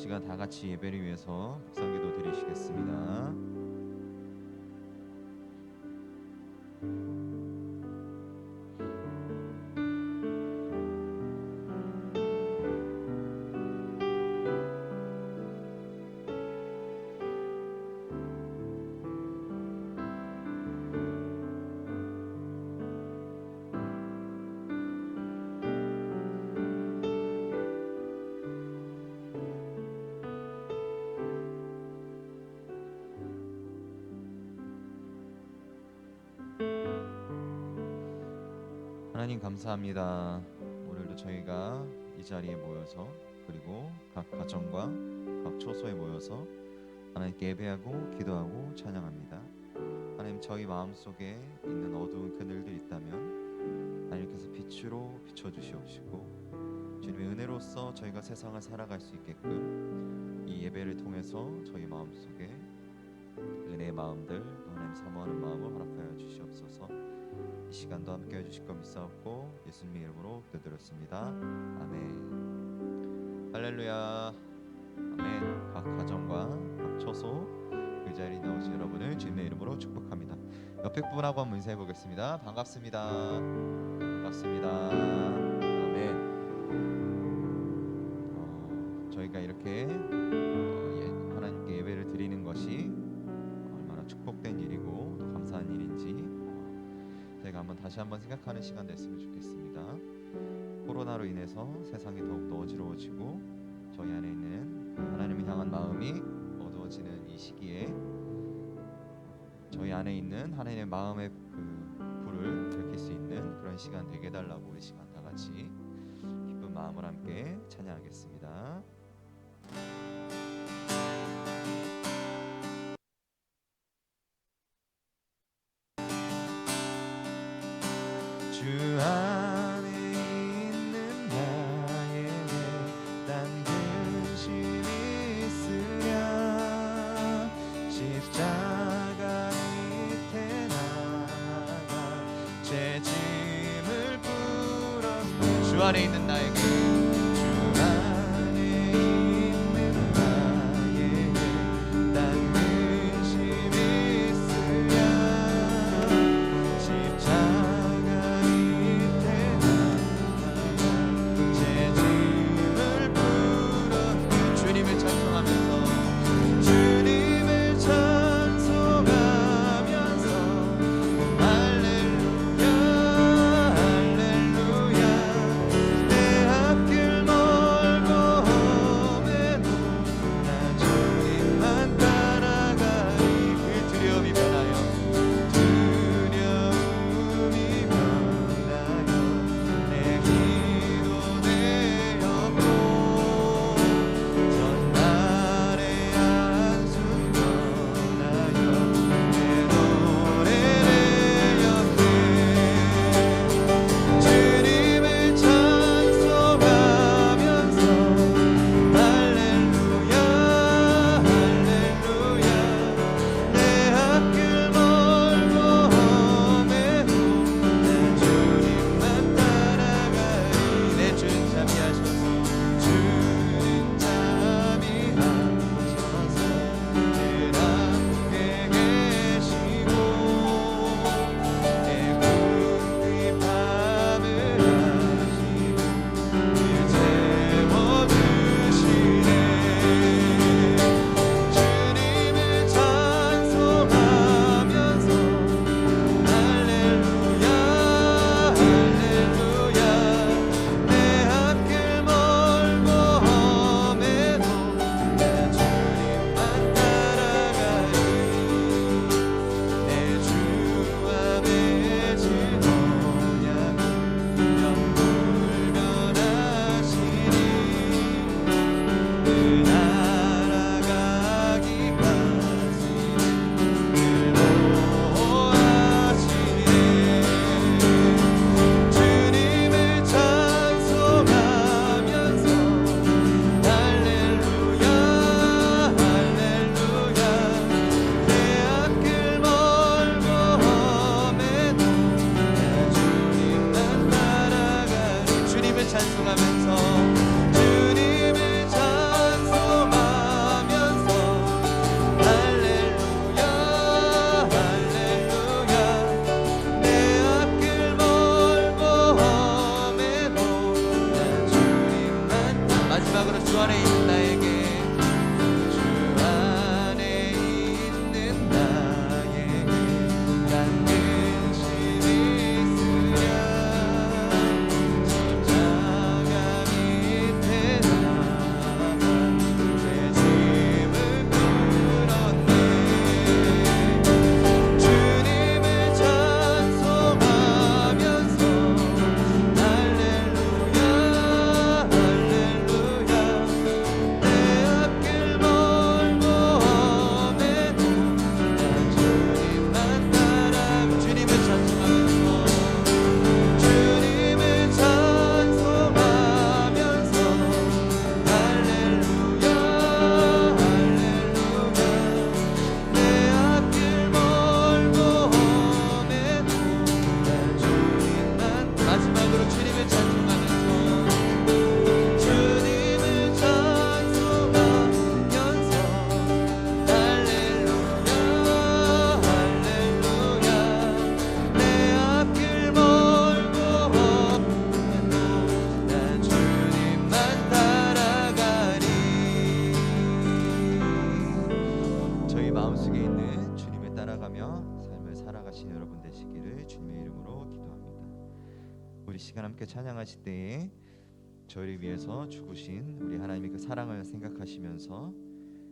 시간 다 같이 예배를 위해서 묵상기도 드리시겠습니다. 하나님 감사합니다. 오늘도 저희가 이 자리에 모여서 그리고 각 가정과 각 초소에 모여서 하나님께 예배하고 기도하고 찬양합니다. 하나님, 저희 마음속에 있는 어두운 그늘들 있다면 하나님께서 빛으로 비춰주시옵시고 주님의 은혜로서 저희가 세상을 살아갈 수 있게끔 이 예배를 통해서 저희 마음속에 은혜의 마음들, 하나님 사모하는 마음을 허락하여 주시옵소서. 이 시간도 함께 해주실 것 믿사옵고 예수님의 이름으로 기도드렸습니다. 아멘. 할렐루야. 아멘. 각 가정과 각 처소 그 자리에 나오신 여러분을 주님의 이름으로 축복합니다. 옆에 분하고 한번 인사해 보겠습니다. 반갑습니다. 반갑습니다. 아멘. 저희가 이렇게 하나님께 예배를 드리는 것이 얼마나 축복된 일이고 또 감사한 일인지 제가 다시 한번 생각하는 시간 됐으면 좋겠습니다. 코로나로 인해서 세상이 더욱더 어지러워지고 저희 안에 있는 하나님을 향한 마음이 어두워지는 이 시기에 저희 안에 있는 하나님의 마음의 그 불을 밝힐 수 있는 그런 시간 되게 해달라고 우리 시간 다 같이 기쁜 마음을 함께 찬양하겠습니다. 주 안에 있는 나의 외딴 근심이 있으랴 십자가 밑에 나아가 죄 짐을 풀어 주 안에 있는 나에게 주 안에 있는 나의 외딴 근심이 있으랴 십자가 주님을 찬송하면서 할렐루야 할렐루야 내 앞길 멀고 험해도 나 주님만 따라가리 그 두려움이 변하여 내 기도 되었고 전날의 한숨 떠나여 내 노래 내었네 주님을 찬송하면서 할렐루야 할렐루야 내 앞길 멀고 험해도 내 주님만 따라가리 내 주는 잠이하셔서 주는 잠이하셔서 늘 함께 계시고 내 궁핍함을 하시고 늘 채워주시네 주님을 찬송하면서 할렐루야 할렐루야 내 앞길 멀고 험해도 나 주님만 따라가리 내 주와 맺은 언약을 영불 변하시니 늘 날아가기까지 늘 보호하시네 주님을 찬송하면서 할렐루야 할렐루야 내 앞길 멀고 험해도 내 주님만 따라가리 주님을 찬송하면서 주님을 찬송하면서 마지막으로 주님을 찬송하면서 주님을 찬송하면서 할렐루야 할렐루야 내 앞길 멀고 험해도 난 주님만 따라가리. 저희 마음속에 있는 주님을 따라가며 삶을 살아가신 여러분 되시기를 주님의 이름으로 기도합니다. 우리 시간 함께 찬양하실 때에 저희를 위해서 죽으신 우리 하나님의 그 사랑을 생각하시면서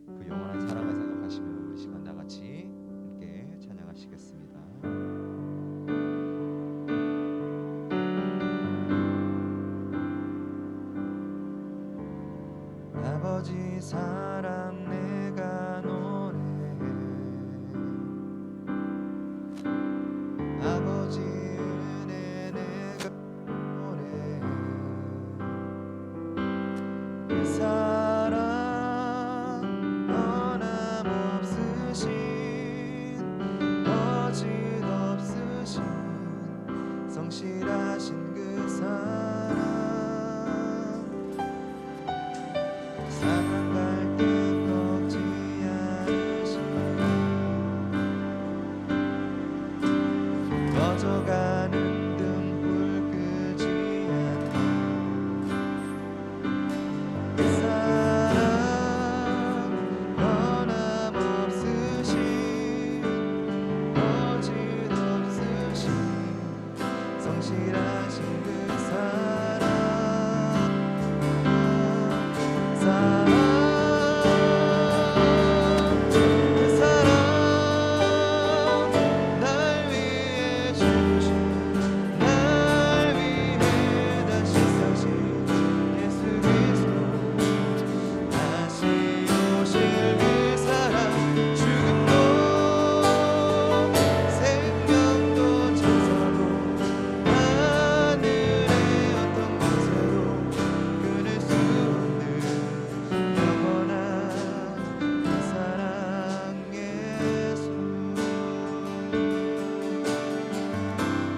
그 영원한 사랑을 생각하시며 우리 시간 다 같이 함께 찬양하시겠습니다. 아버지 사랑 내가 노래해 아버지 은혜 내가 노래해 그 사랑 변함없으신 거짓없으신 성실하신 그 사랑 사랑갈 때 꺾지 않으신 꺼져가는 등불 끄지 않는 그 사랑 변함없으신 거짓없으신 성실하신 그 사랑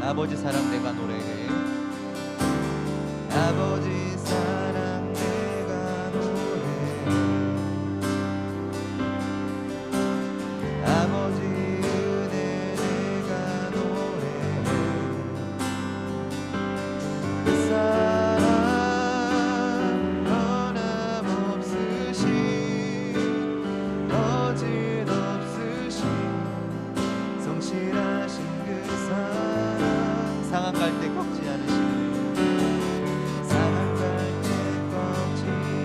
아버지 사랑 내가 노래해 아버지 사랑 내가 노래해 아버지 은혜 내가 노래해 그 사랑 변함없으신 거짓없으신 성실하신 그 사랑 상한 갈 때 꺾지 않으시는 상한 갈 때 꺾지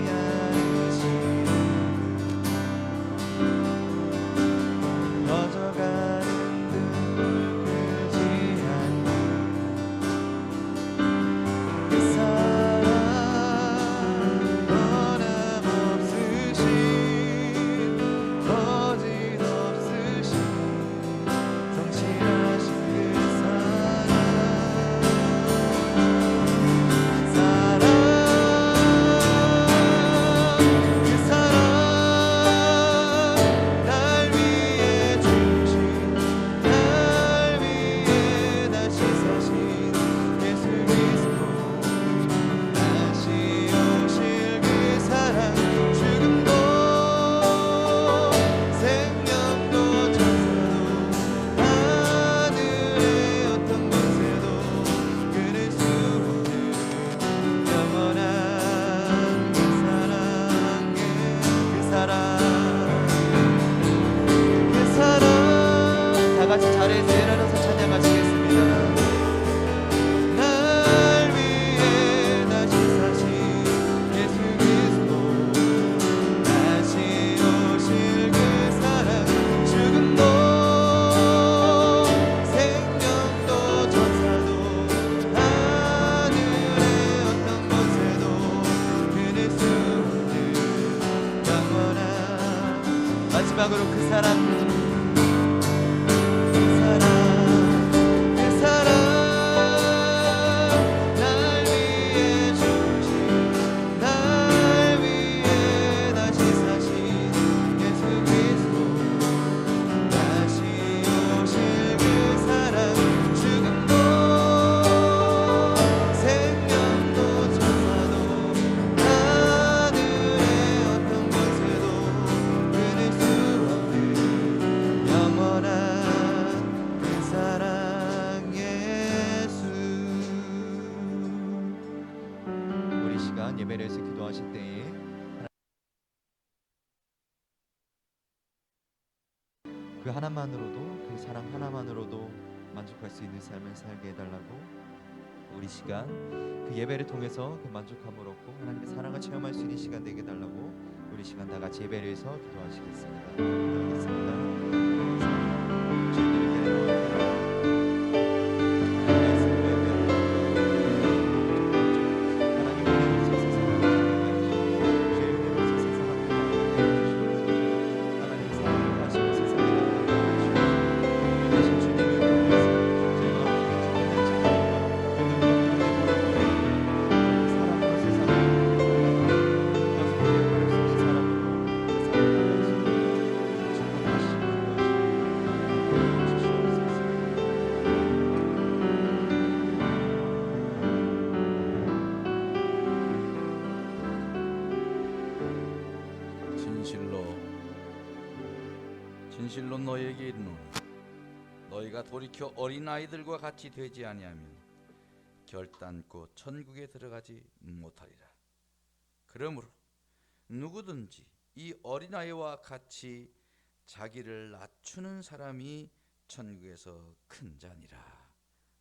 않으시는 꺼져가는 등불 끄지 않는 그 사랑 변함없으신 거짓없으신 성실하신 그 사랑 마지막으로 그 사랑 또한 예배를 위해서 기도하실 때에 그 하나만으로도, 그 사랑 하나만으로도 만족할 수 있는 삶을 살게 해달라고, 우리 시간 그 예배를 통해서 그 만족함을 얻고 하나님의 사랑을 체험할 수 있는 시간 되게 해달라고, 우리 시간 다 같이 예배를 위해서 기도하시겠습니다. 기도하겠습니다. 주님의 진실로 너희에게 이르노니 너희가 돌이켜 어린아이들과 같이 되지 아니하면 결단코 천국에 들어가지 못하리라. 그러므로 누구든지 이 어린아이와 같이 자기를 낮추는 사람이 천국에서 큰 자니라.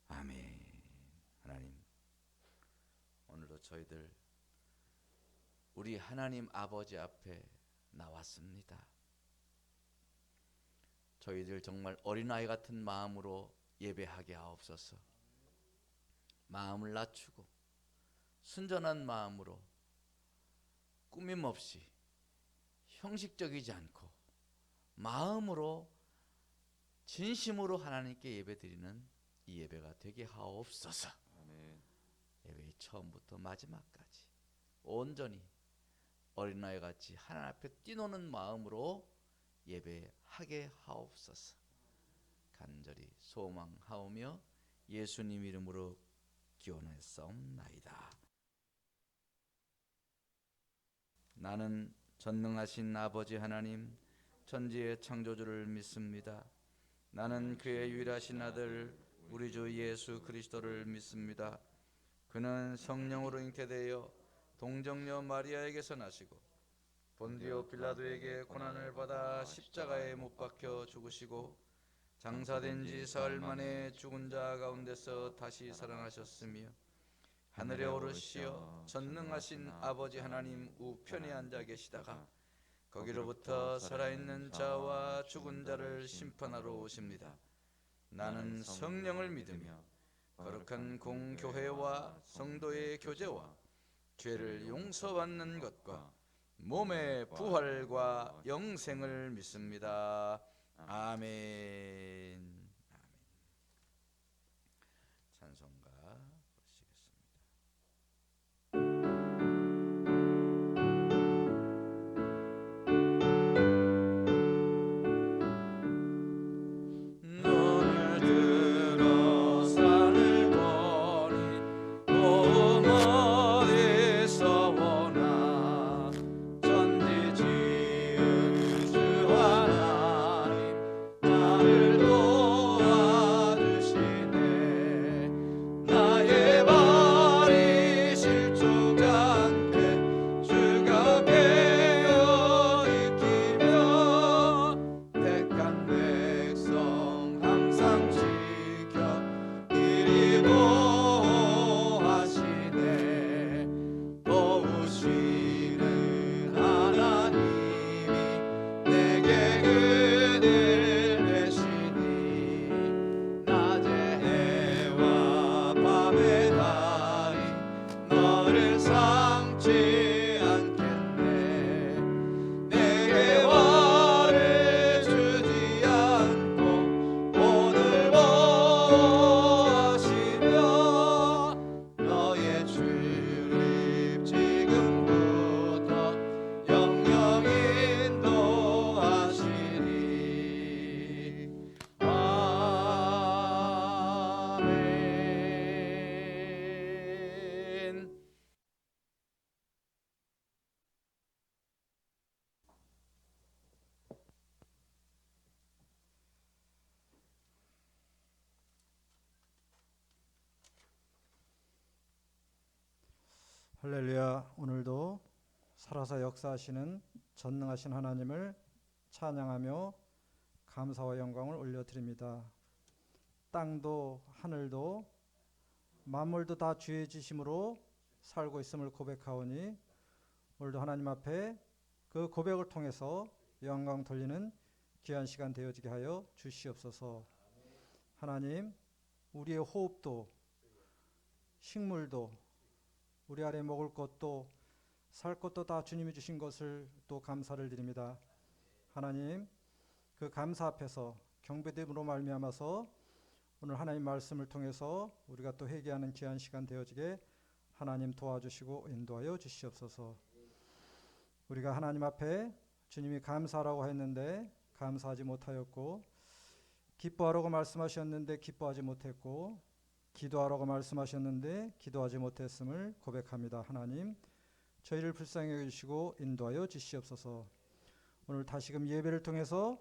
아멘. 하나님, 오늘도 저희들 우리 하나님 아버지 앞에 나왔습니다. 저희들 정말 어린아이 같은 마음으로 예배하게 하옵소서. 마음을 낮추고 순전한 마음으로 꾸밈 없이 형식적이지 않고 마음으로 진심으로 하나님께 예배드리는 이 예배가 되게 하옵소서. 아멘. 예배의 처음부터 마지막까지 온전히 어린아이 같이 하나님 앞에 뛰노는 마음으로 예배하게 하옵소서. 간절히 소망하오며 예수님 이름으로 기원했사옵나이다. 나는 전능하신 아버지 하나님 천지의 창조주를 믿습니다. 나는 그의 유일하신 아들 우리 주 예수 그리스도를 믿습니다. 그는 성령으로 잉태되어 동정녀 마리아에게서 나시고 본디오 빌라도에게 고난을 받아 십자가에 못 박혀 죽으시고 장사된 지 사흘 만에 죽은 자 가운데서 다시 살아나셨으며 하늘에 오르시어 전능하신 아버지 하나님 우편에 앉아 계시다가 거기로부터 살아있는 자와 죽은 자를 심판하러 오십니다. 나는 성령을 믿으며 거룩한 공교회와 성도의 교제와 죄를 용서받는 것과 몸의 부활과 영생을 믿습니다. 아멘. 찬송가 부르시겠습니다. 눈을 들어 산을 보니 도움 어디서 오나 천지 지은 주 하나님 나를 도와주시네. 나의 발이 실족지 않게 주가 깨어 있기며 택한 백성 항상 지켜 이리 보호하시네. 도우시는 하나님이 내게 은혜를 내시니 낮의 해와 밤의 달이 너를 삼지 않겠네. 내게 화를 주지 않고 오늘 보호하시며 너의 출입 지금부터 영영 인도하시리. 아멘. 할렐루야. 오늘도 살아서 역사하시는 전능하신 하나님을 찬양하며 감사와 영광을 올려드립니다. 땅도 하늘도 만물도 다 주의 지심으로 살고 있음을 고백하오니 오늘도 하나님 앞에 그 고백을 통해서 영광 돌리는 귀한 시간 되어지게 하여 주시옵소서. 하나님, 우리의 호흡도 식물도 우리 아래 먹을 것도 살 것도 다 주님이 주신 것을 또 감사를 드립니다. 하나님, 그 감사 앞에서 경배됨으로 말미암아서 오늘 하나님 말씀을 통해서 우리가 또 회개하는 귀한 시간 되어지게 하나님 도와주시고 인도하여 주시옵소서. 우리가 하나님 앞에 주님이 감사하라고 했는데 감사하지 못하였고, 기뻐하라고 말씀하셨는데 기뻐하지 못했고, 기도하라고 말씀하셨는데 기도하지 못했음을 고백합니다. 하나님, 저희를 불쌍히 여기시고 인도하여 주시옵소서. 오늘 다시금 예배를 통해서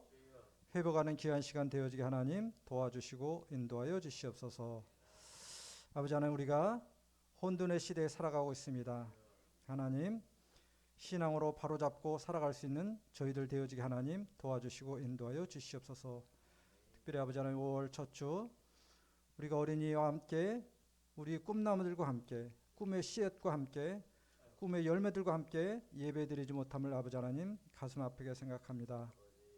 회복하는 귀한 시간 되어지게 하나님 도와주시고 인도하여 주시옵소서. 아버지 하나님, 우리가 혼돈의 시대에 살아가고 있습니다. 하나님, 신앙으로 바로잡고 살아갈 수 있는 저희들 되어지게 하나님 도와주시고 인도하여 주시옵소서. 특별히 아버지 하나님, 5월 첫 주 우리가 어린이와 함께 우리 꿈나무들과 함께 꿈의 씨앗과 함께 꿈의 열매들과 함께 예배드리지 못함을 아버지 하나님 가슴 아프게 생각합니다.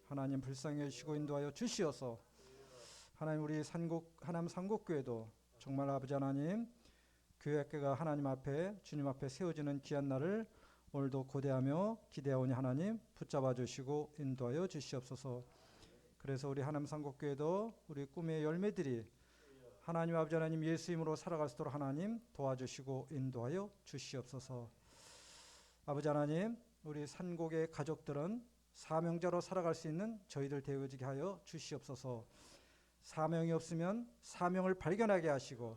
하나님 불쌍히 여기시고 인도하여 주시어서 하나님 우리 하나님 산곡교회도 정말 아버지 하나님 교회학교가 하나님 앞에 주님 앞에 세워지는 귀한 날을 오늘도 고대하며 기대하오니 하나님 붙잡아 주시고 인도하여 주시옵소서. 그래서 우리 하나님 산곡교회도 우리 꿈의 열매들이 하나님 아버지 하나님 예수 이름으로 살아갈 수 있도록 하나님 도와주시고 인도하여 주시옵소서. 아버지 하나님, 우리 산곡의 가족들은 사명자로 살아갈 수 있는 저희들 되어지게 하여 주시옵소서. 사명이 없으면 사명을 발견하게 하시고,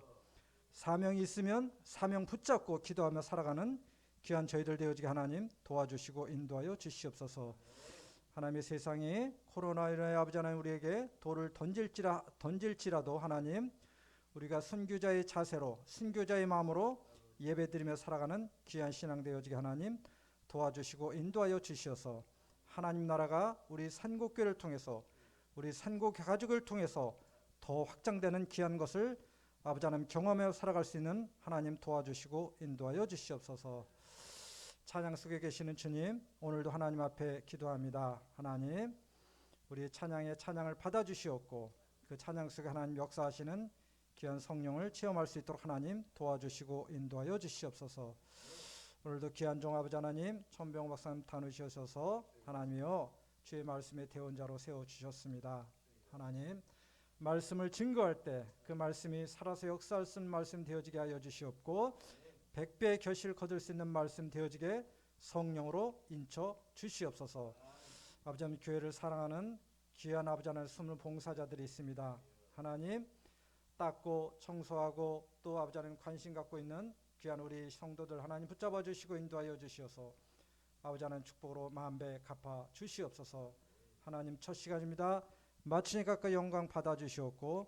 사명이 있으면 사명 붙잡고 기도하며 살아가는 귀한 저희들 되어지게 하나님 도와주시고 인도하여 주시옵소서. 하나님의 세상이 코로나19의 아버지 하나님 우리에게 돌을 던질지라도 하나님 우리가 선교자의 자세로 순교자의 마음으로 예배드리며 살아가는 귀한 신앙 되어지게 하나님 도와주시고 인도하여 주시어서 하나님 나라가 우리 산곡교회를 통해서 우리 산곡 가족을 통해서 더 확장되는 귀한 것을 아버지 하나님 경험하며 살아갈 수 있는 하나님 도와주시고 인도하여 주시옵소서. 찬양 속에 계시는 주님, 오늘도 하나님 앞에 기도합니다. 하나님, 우리 찬양을 받아주시옵고 그 찬양 속에 하나님 역사하시는 귀한 성령을 체험할 수 있도록 하나님 도와주시고 인도하여 주시옵소서. 오늘도 귀한 종 아버지 하나님 천병 박사님 다루셔서 하나님이여 주의 말씀의 대원자로 세워주셨습니다. 하나님, 말씀을 증거할 때 그 말씀이 살아서 역사할 수 있는 말씀 되어지게 하여 주시옵고 100배의 결실을 거둘 수 있는 말씀 되어지게 성령으로 인쳐 주시옵소서. 아버지 하나님, 교회를 사랑하는 귀한 아버지 하나님 숨은 봉사자들이 있습니다. 하나님, 닦고 청소하고 또 아버지 하나님 관심 갖고 있는 귀한 우리 성도들 하나님 붙잡아 주시고 인도하여 주시어서 아버지 하나님 축복으로 만배 갚아 주시옵소서. 하나님, 첫 시간입니다. 마치니까 그 영광 받아 주시옵고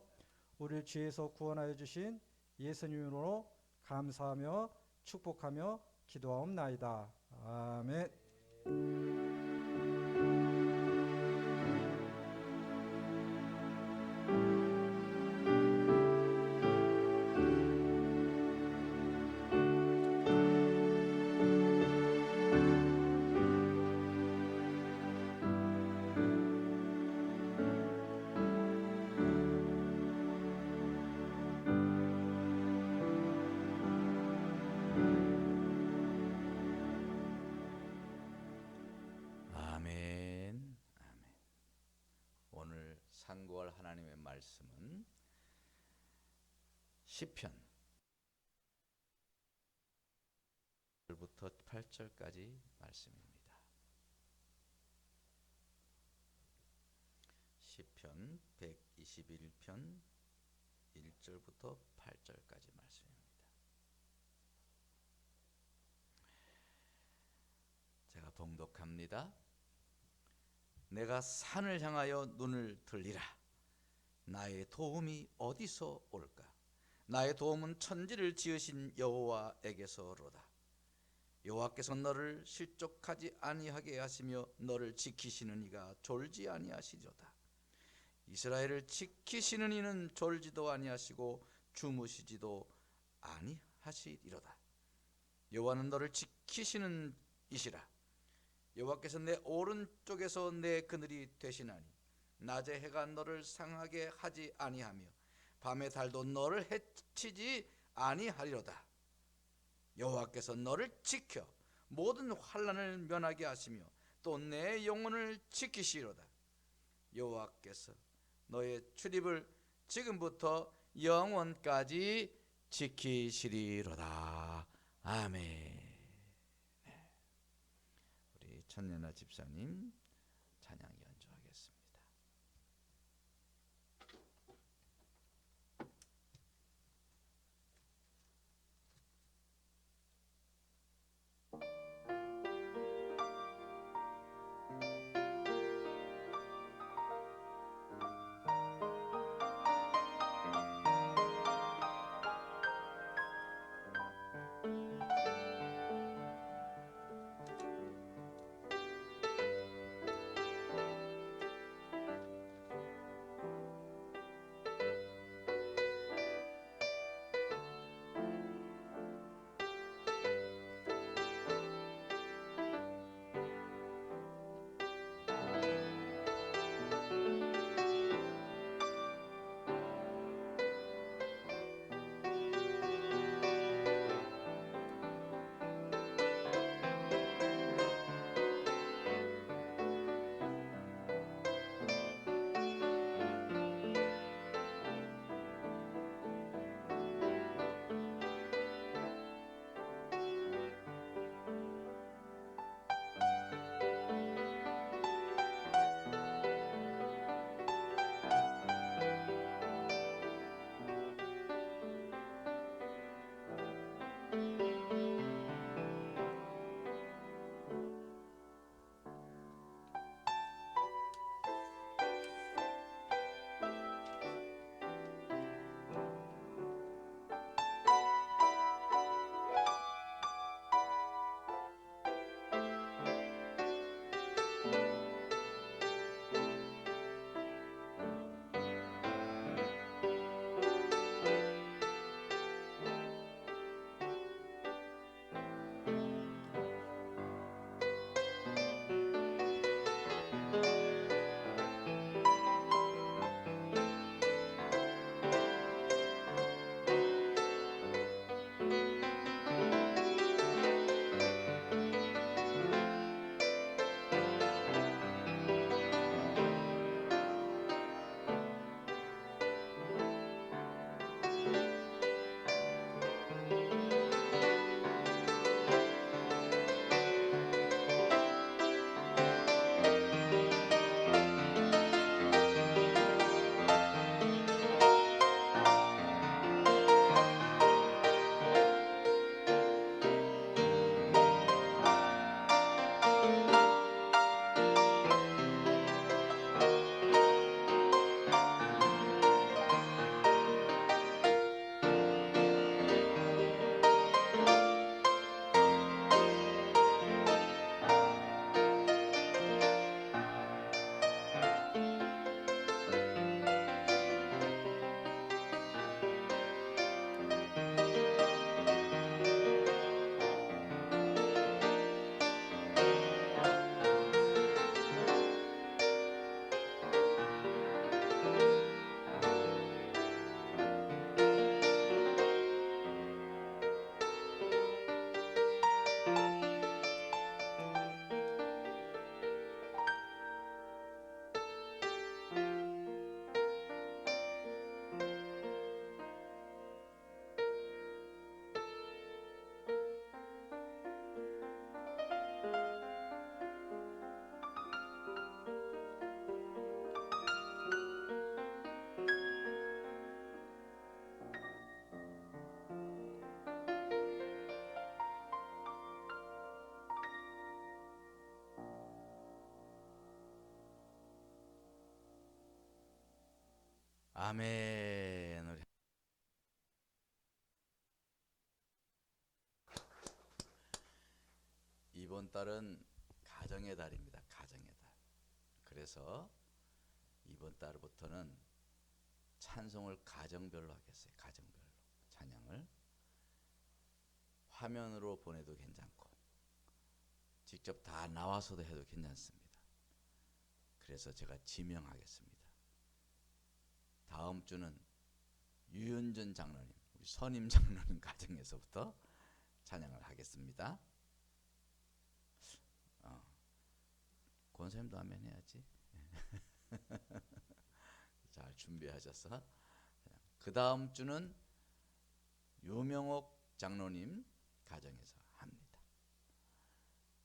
우리를 죄에서 구원하여 주신 예수님으로 감사하며 축복하며 기도하옵나이다. 아멘. 아멘. 아멘. 오늘 상고할 하나님의 말씀은 시편 1절부터 8절까지 말씀입니다. 시편 121편 1절부터 8절까지 말씀입니다. 제가 봉독합니다. 내가 산을 향하여 눈을 들리라. 나의 도움이 어디서 올까? 나의 도움은 천지를 지으신 여호와에게서로다. 여호와께서 너를 실족하지 아니하게 하시며 너를 지키시는 이가 졸지 아니하시리로다. 이스라엘을 지키시는 이는 졸지도 아니하시고 주무시지도 아니하시리로다. 여호와는 너를 지키시는 이시라. 여호와께서 내 오른쪽에서 내 그늘이 되시나니 낮에 해가 너를 상하게 하지 아니하며 밤에 달도 너를 해치지 아니하리로다. 여호와께서 너를 지켜 모든 환난을 면하게 하시며 또 내 영혼을 지키시리로다. 여호와께서 너의 출입을 지금부터 영원까지 지키시리로다. 아멘. 우리 천연아 집사님 찬양 연주하겠습니다. 아멘. 우리 이번 달은 가정의 달입니다. 가정의 달. 그래서 이번 달부터는 찬송을 가정별로 하겠어요. 가정별로 찬양을 화면으로 보내도 괜찮고 직접 다 나와서도 해도 괜찮습니다. 그래서 제가 지명하겠습니다. 다음 주는 유윤준 장로님, 우리 선임 장로님 가정에서부터 찬양을 하겠습니다. 권사님도 하면 해야지. 잘 준비하셔서. 그 다음 주는 유명옥 장로님 가정에서 합니다.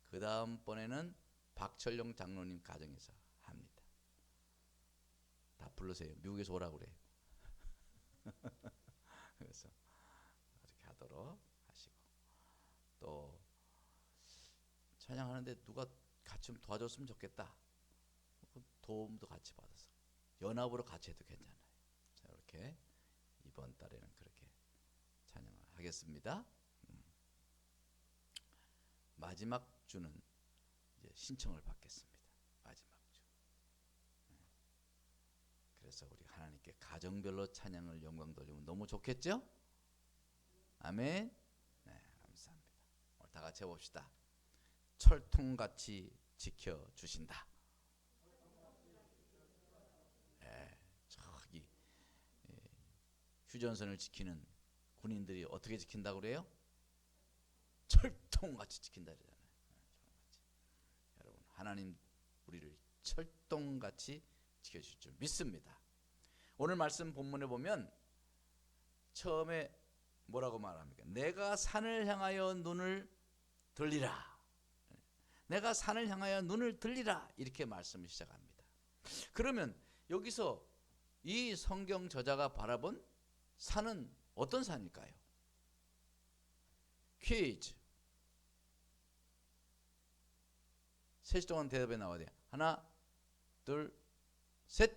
그 다음번에는 박철용 장로님 가정에서 합니다. 다 불러세요. 미국에서 오라고 그래요. 그래서 그렇게 하도록 하시고, 또 찬양하는데 누가 같이 좀 도와줬으면 좋겠다. 도움도 같이 받아서 연합으로 같이 해도 괜찮아요. 자, 이렇게 이번 달에는 그렇게 찬양을 하겠습니다. 마지막 주는 이제 신청을 받겠습니다. 마지막 주. 그래서 우리 하나님께 가정별로 찬양을 영광 돌리면 너무 좋겠죠? 아멘. 네, 감사합니다. 오늘 다 같이 해봅시다. 철통같이 지켜주신다. 저기 휴전선을 지키는 군인들이 어떻게 지킨다고 그래요? 철통같이 지킨다 그러잖아요. 여러분, 하나님 우리를 철통같이 지켜주실 줄 믿습니다. 오늘 말씀 본문에 보면 처음에 뭐라고 말합니까? 내가 산을 향하여 눈을 들리라. 내가 산을 향하여 눈을 들리라. 이렇게 말씀을 시작합니다. 그러면 여기서 이 성경 저자가 바라본 산은 어떤 산일까요? 퀴즈. 3시 동안 대답에 나와야 돼요. 하나, 둘, 셋.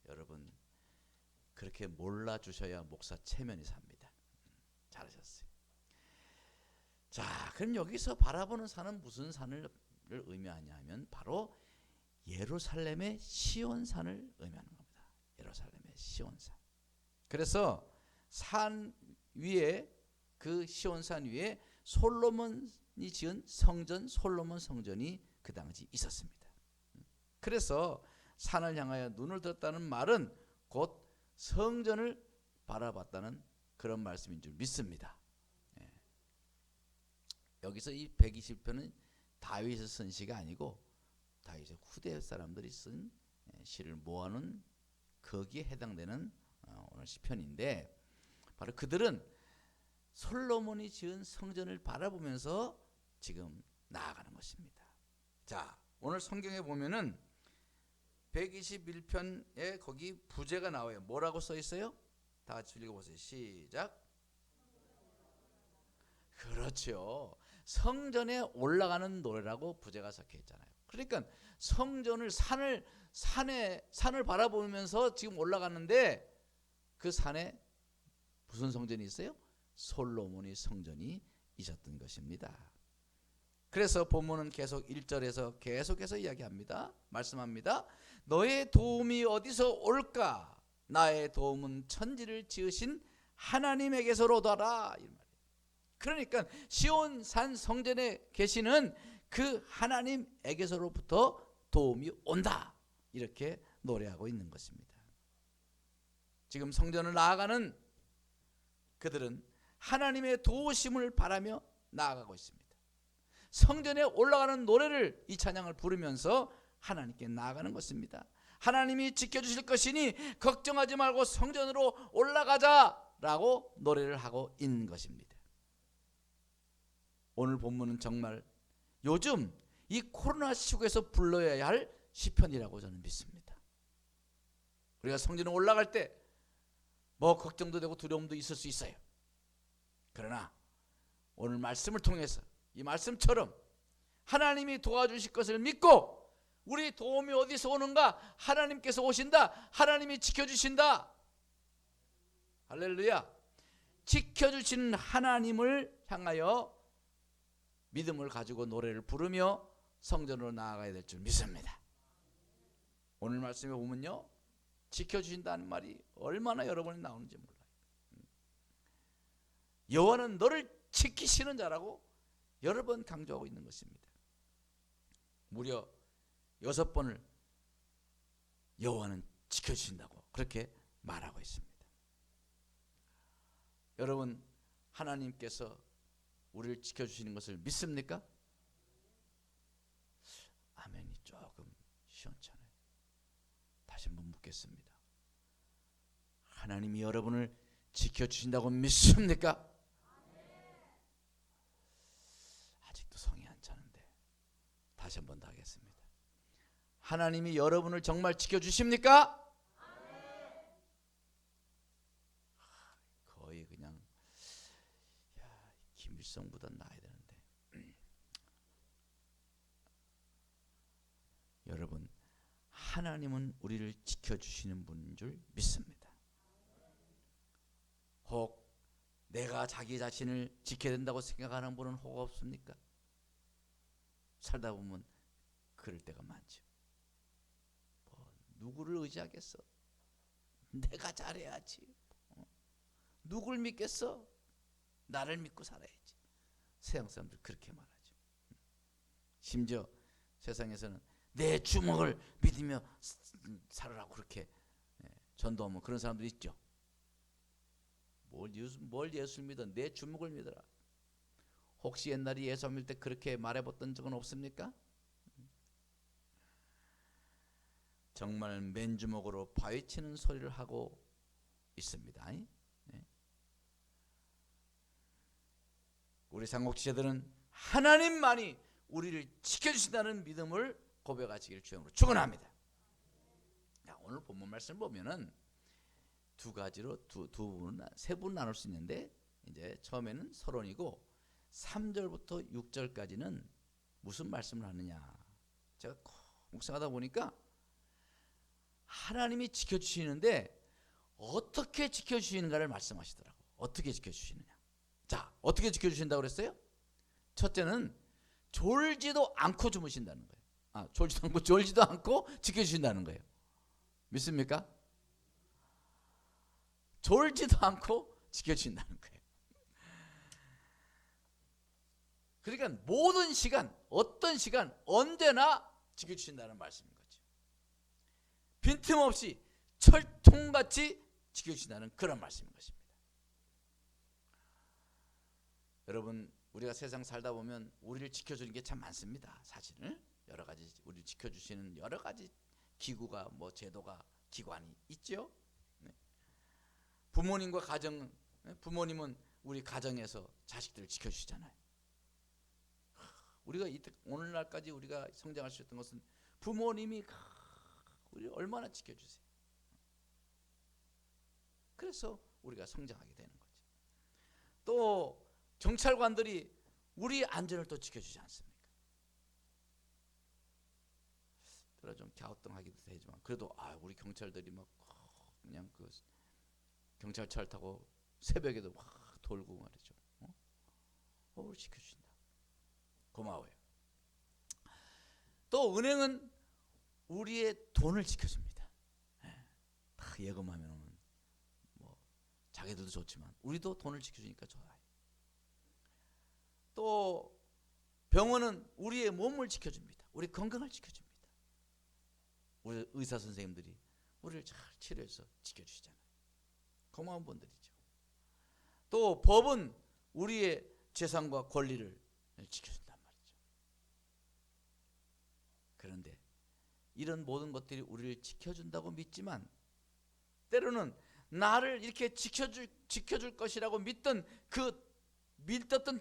여러분, 그렇게 몰라주셔야 목사 체면이 삽니다. 잘하셨어요. 자, 그럼 여기서 바라보는 산은 무슨 산을 의미하냐면 바로 예루살렘의 시온산을 의미하는 겁니다. 예루살렘의 시온산. 그래서 산 위에, 그 시온산 위에 솔로몬이 지은 성전, 솔로몬 성전이 그 당시 있었습니다. 그래서 산을 향하여 눈을 들었다는 말은 곧 성전을 바라봤다는 그런 말씀인 줄 믿습니다. 여기서 이 120편은 다윗이 쓴 시가 아니고 다윗의 후대 사람들이 쓴 시를 모아놓은 거기에 해당되는 오늘 시편인데, 바로 그들은 솔로몬이 지은 성전을 바라보면서 지금 나아가는 것입니다. 자, 오늘 성경에 보면은 121편에 거기 부제가 나와요. 뭐라고 써 있어요? 다 같이 읽어보세요. 시작. 그렇죠. 성전에 올라가는 노래라고 부제가 적혀 있잖아요. 그러니까 성전을 산을 바라보면서 지금 올라가는데 그 산에 무슨 성전이 있어요? 솔로몬의 성전이 있었던 것입니다. 그래서 본문은 계속 1절에서 계속해서 이야기합니다. 말씀합니다. 너의 도움이 어디서 올까? 나의 도움은 천지를 지으신 하나님에게서로더라. 이 말이에요. 그러니까 시온산 성전에 계시는 그 하나님에게서로부터 도움이 온다. 이렇게 노래하고 있는 것입니다. 지금 성전을 나아가는 그들은 하나님의 도우심을 바라며 나아가고 있습니다. 성전에 올라가는 노래를, 이 찬양을 부르면서 하나님께 나아가는 것입니다. 하나님이 지켜주실 것이니 걱정하지 말고 성전으로 올라가자라고 노래를 하고 있는 것입니다. 오늘 본문은 정말 요즘 이 코로나 시국에서 불러야 할 시편이라고 저는 믿습니다. 우리가 성전에 올라갈 때 뭐 걱정도 되고 두려움도 있을 수 있어요. 그러나 오늘 말씀을 통해서 이 말씀처럼 하나님이 도와주실 것을 믿고, 우리 도움이 어디서 오는가? 하나님께서 오신다. 하나님이 지켜주신다. 할렐루야. 지켜주시는 하나님을 향하여 믿음을 가지고 노래를 부르며 성전으로 나아가야 될 줄 믿습니다. 오늘 말씀에 보면요, 지켜주신다는 말이 얼마나 여러 번이 나오는지 몰라요. 여호와는 너를 지키시는 자라고 여러 번 강조하고 있는 것입니다. 무려 6번을 여호와는 지켜주신다고 그렇게 말하고 있습니다. 여러분, 하나님께서 우리를 지켜주시는 것을 믿습니까? 아멘이 조금 시원찮아요. 다시 한번 묻겠습니다. 하나님이 여러분을 지켜주신다고 믿습니까? 아직도 성이 안 차는데 다시 한번 더 하겠습니다. 하나님이 여러분을 정말 지켜주십니까? 거의 그냥 김일성보다 나아야 되는데 여러분, 하나님은 우리를 지켜주시는 분인 줄 믿습니다. 혹 내가 자기 자신을 지켜야 된다고 생각하는 분은 혹 없습니까? 살다 보면 그럴 때가 많죠. 누구를 의지하겠어? 내가 잘해야지. 누굴 믿겠어? 나를 믿고 살아야지. 세상 사람들 그렇게 말하죠. 심지어 세상에서는 내 주먹을 믿으며 살으라고 그렇게 전도하면 그런 사람들 있죠. 뭘 예수를 믿어? 내 주먹을 믿어라. 혹시 옛날에 예수 믿을 때 그렇게 말해봤던 적은 없습니까? 정말 맨주먹으로 바위치는 소리를 하고 있습니다. 네. 우리 삼국지자들은 하나님만이 우리를 지켜주신다는 믿음을 고백하시기를 주님으로 축원합니다. 오늘 본문 말씀을 보면은 두 가지로 세 부분 나눌 수 있는데, 이제 처음에는 서론이고 3절부터 6절까지는 무슨 말씀을 하느냐. 제가 묵상하다 보니까 하나님이 지켜주시는데 어떻게 지켜주시는가를 말씀하시더라고. 어떻게 지켜주시느냐. 자, 어떻게 지켜주신다고 그랬어요? 첫째는 졸지도 않고 주무신다는 거예요. 졸지도 않고 지켜주신다는 거예요. 믿습니까? 졸지도 않고 지켜주신다는 거예요. 그러니까 모든 시간, 어떤 시간, 언제나 지켜주신다는 말씀인 거죠. 빈틈없이 철통같이 지켜주신다는 그런 말씀인 것입니다. 여러분, 우리가 세상 살다 보면 우리를 지켜주는 게 참 많습니다. 사실은 여러 가지 우리를 지켜주시는 여러 가지 기구가, 제도가, 기관이 있죠. 네. 부모님과 가정, 부모님은 우리 가정에서 자식들을 지켜주시잖아요. 우리가 오늘날까지 우리가 성장할 수 있었던 것은 부모님이 우리를 얼마나 지켜주세요. 그래서 우리가 성장하게 되는 거죠. 또 경찰관들이 우리 안전을 또 지켜주지 않습니까? 그래서 좀 갸우뚱하기도 되지만 그래도 우리 경찰들이 막 그냥 그 경찰차를 타고 새벽에도 막 돌고 말이죠. 지켜주신다. 고마워요. 또 은행은 우리의 돈을 지켜줍니다. 다 예금하면 자기들도 좋지만 우리도 돈을 지켜주니까 좋아요. 또 병원은 우리의 몸을 지켜줍니다. 우리 건강을 지켜줍니다. 우리 의사 선생님들이 우리를 잘 치료해서 지켜주시잖아요. 고마운 분들이죠. 또 법은 우리의 재산과 권리를 지켜준단 말이죠. 그런데 이런 모든 것들이 우리를 지켜준다고 믿지만 때로는 나를 이렇게 지켜줄 것이라고 믿었던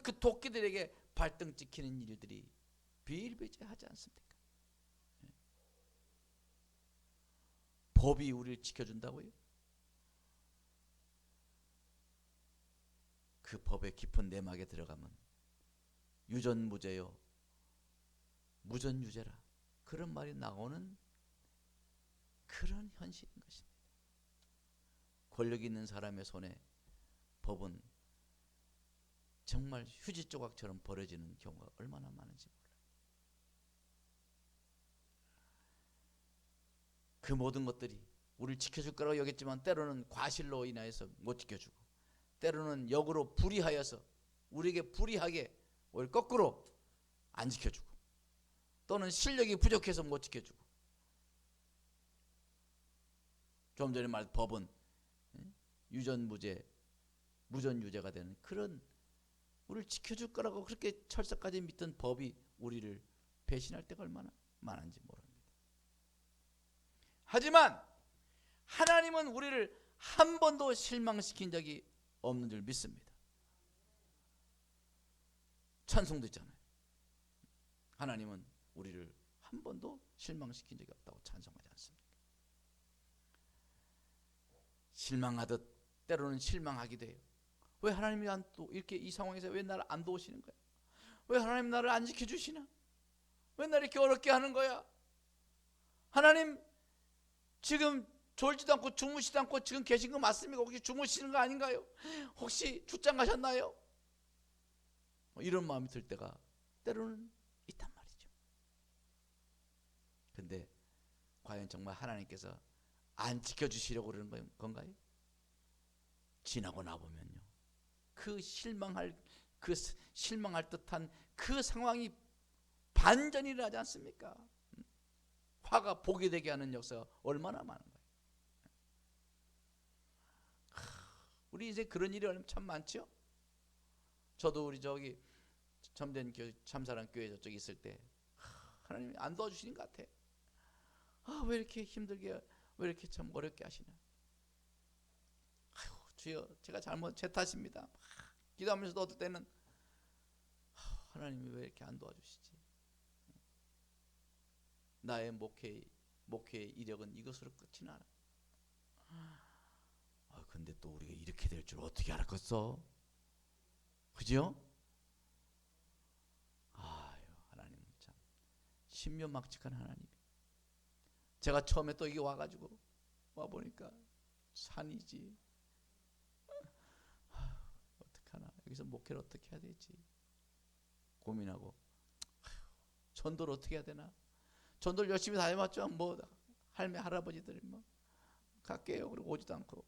그 도끼들에게 발등 찍히는 일들이 비일비재하지 않습니까? 법이 우리를 지켜준다고요? 그 법의 깊은 내막에 들어가면 유전무죄요, 무전유죄라 그런 말이 나오는 그런 현실인 것입니다. 권력 있는 사람의 손에 법은 정말 휴지 조각처럼 버려지는 경우가 얼마나 많은지 몰라요. 그 모든 것들이 우리를 지켜줄 거라고 여겼지만 때로는 과실로 인하여서 못 지켜주고, 때로는 역으로 불의하여서 우리에게 불의하게 오히려 거꾸로 안 지켜주고, 또는 실력이 부족해서 못 지켜주고, 좀 전에 말한 법은 유전무죄, 무전유죄가 되는 그런, 우리를 지켜줄 거라고 그렇게 철석까지 믿던 법이 우리를 배신할 때가 얼마나 많은지 모릅니다. 하지만 하나님은 우리를 한 번도 실망시킨 적이 없는 줄 믿습니다. 찬송도 있잖아요. 하나님은 우리를 한 번도 실망시킨 적이 없다고 찬송하지 않습니까? 실망하듯 때로는 실망하기도 해요. 왜 하나님이 또 이렇게 이 상황에서 왜 나를 안 도우시는 거야? 왜 하나님 나를 안 지켜주시나? 왜 나를 이렇게 어렵게 하는 거야? 하나님 지금 졸지도 않고 주무시지도 않고 지금 계신 거 맞습니까? 혹시 주무시는 거 아닌가요? 혹시 출장 가셨나요? 이런 마음이 들 때가 때로는 있단 말이죠. 근데 과연 정말 하나님께서 안 지켜주시려고 그러는 건가요? 지나고 나보면요, 그 실망할 듯한 그 상황이 반전이 일어나지 않습니까? 화가 복이 되게 하는 역사가 얼마나 많은 거예요. 우리 이제 그런 일이 참 많죠. 저도 우리 저기 참된 참사랑 교회 저쪽에 있을 때 하나님이 안 도와주시는 것 같아. 왜 이렇게 힘들게, 왜 이렇게 참 어렵게 하시나? 아이고 주여, 제가 제 탓입니다. 기도하면서도 어떨 때는 하나님이 왜 이렇게 안 도와주시지? 나의 목회의 이력은 이것으로 끝이 나나? 근데 또 우리가 이렇게 될 줄 어떻게 알았겠어? 그죠? 하나님은 참 신묘막측한 하나님. 제가 처음에 또 이게 와가지고 와보니까 산이지. 어떡하나, 여기서 목회를 어떻게 해야 되지 고민하고, 전도를 어떻게 해야 되나. 전도를 열심히 다 해봤죠. 뭐 할매 할아버지들이 뭐 갈게요 그리고 오지도 않고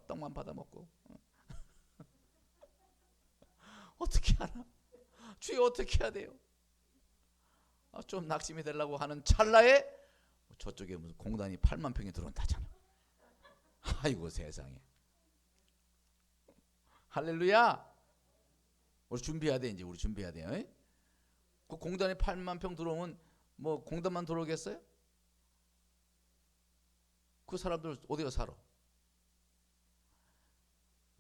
떡만 받아 먹고. 어떻게 하나? 주여 어떻게 해야 돼요? 좀 낙심이 되려고 하는 찰나에 저쪽에 무슨 공단이 8만 평이 들어온다잖아. 아이고 세상에. 할렐루야. 우리 준비해야 돼. 이제 우리 준비해야 돼요. 그 공단에 8만 평 들어오면 뭐 공단만 들어오겠어요? 그 사람들 어디가 살아?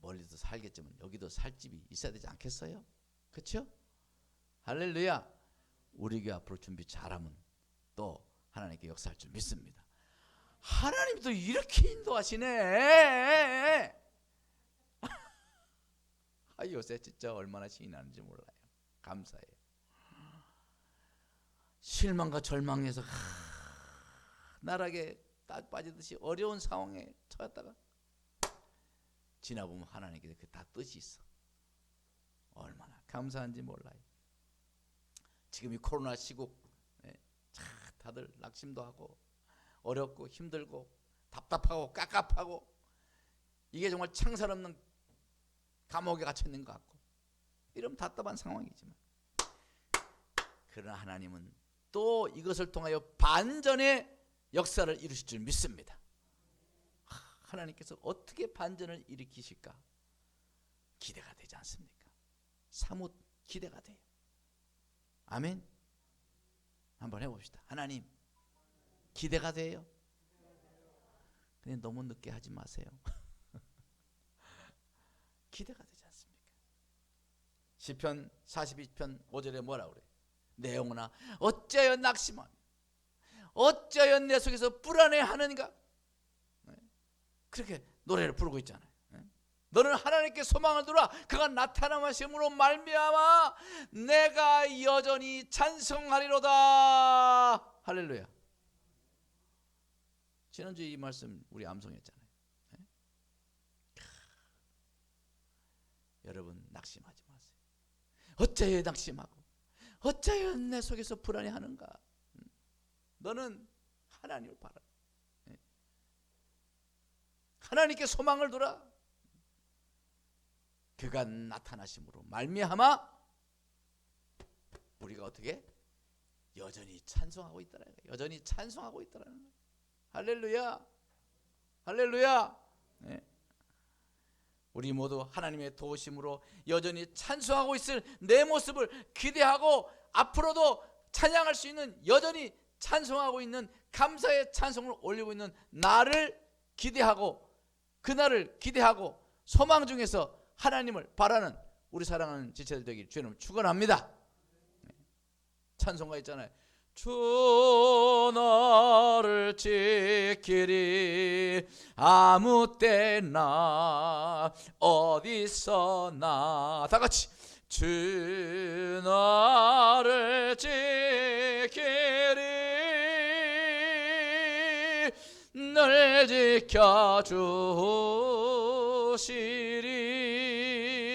멀리서 살겠지만 여기도 살 집이 있어야 되지 않겠어요? 그렇죠? 할렐루야. 우리 교회 앞으로 준비 잘하면 또 하나님께 역사할 줄 믿습니다. 하나님이 또 이렇게 인도하시네. 요새 진짜 얼마나 신이 나는지 몰라요. 감사해요. 실망과 절망에서 나락에 빠지듯이 어려운 상황에 처했다가 지나보면 하나님께 그 다 뜻이 있어. 얼마나 감사한지 몰라요. 지금 이 코로나 시국 다들 낙심도 하고 어렵고 힘들고 답답하고 깝깝하고, 이게 정말 창살 없는 감옥에 갇혀 있는 것 같고, 이런 답답한 상황이지만, 그러나 하나님은 또 이것을 통하여 반전의 역사를 이루실 줄 믿습니다. 하나님께서 어떻게 반전을 일으키실까 기대가 되지 않습니까? 사뭇 기대가 돼요. 아멘. 한번 해봅시다. 하나님, 기대가 돼요. 근데 너무 늦게 하지 마세요. 기대가 되지 않습니까? 시편 42편 5절에 뭐라 그래? 내 영혼아 어찌하여 낙심하며 어찌하여 내 속에서 불안해하는가? 그렇게 노래를 부르고 있잖아요. 너는 하나님께 소망을 두라. 그가 나타나심으로 말미암아 내가 여전히 찬송하리로다. 할렐루야. 지난주에 이 말씀 우리 암송했잖아요. 여러분, 낙심하지 마세요. 어찌하여 낙심하고 어찌하여 내 속에서 불안해하는가? 너는 하나님을 바라. 하나님께 소망을 두라. 그가 나타나심으로 말미암아 우리가 어떻게 여전히 찬송하고 있다는 거예요. 여전히 찬송하고 있다는 거예요. 할렐루야, 할렐루야. 네. 우리 모두 하나님의 도우심으로 여전히 찬송하고 있을 내 모습을 기대하고 앞으로도 찬양할 수 있는, 여전히 찬송하고 있는, 감사의 찬송을 올리고 있는 나를 기대하고, 그날을 기대하고 소망 중에서 하나님을 바라는 우리 사랑하는 지체들 되길 주님 축원합니다. 찬송가 있잖아요. 주 너를 지키리 아무 때나 어디서나. 다 같이. 주 너를 지키리 늘 지켜주시리.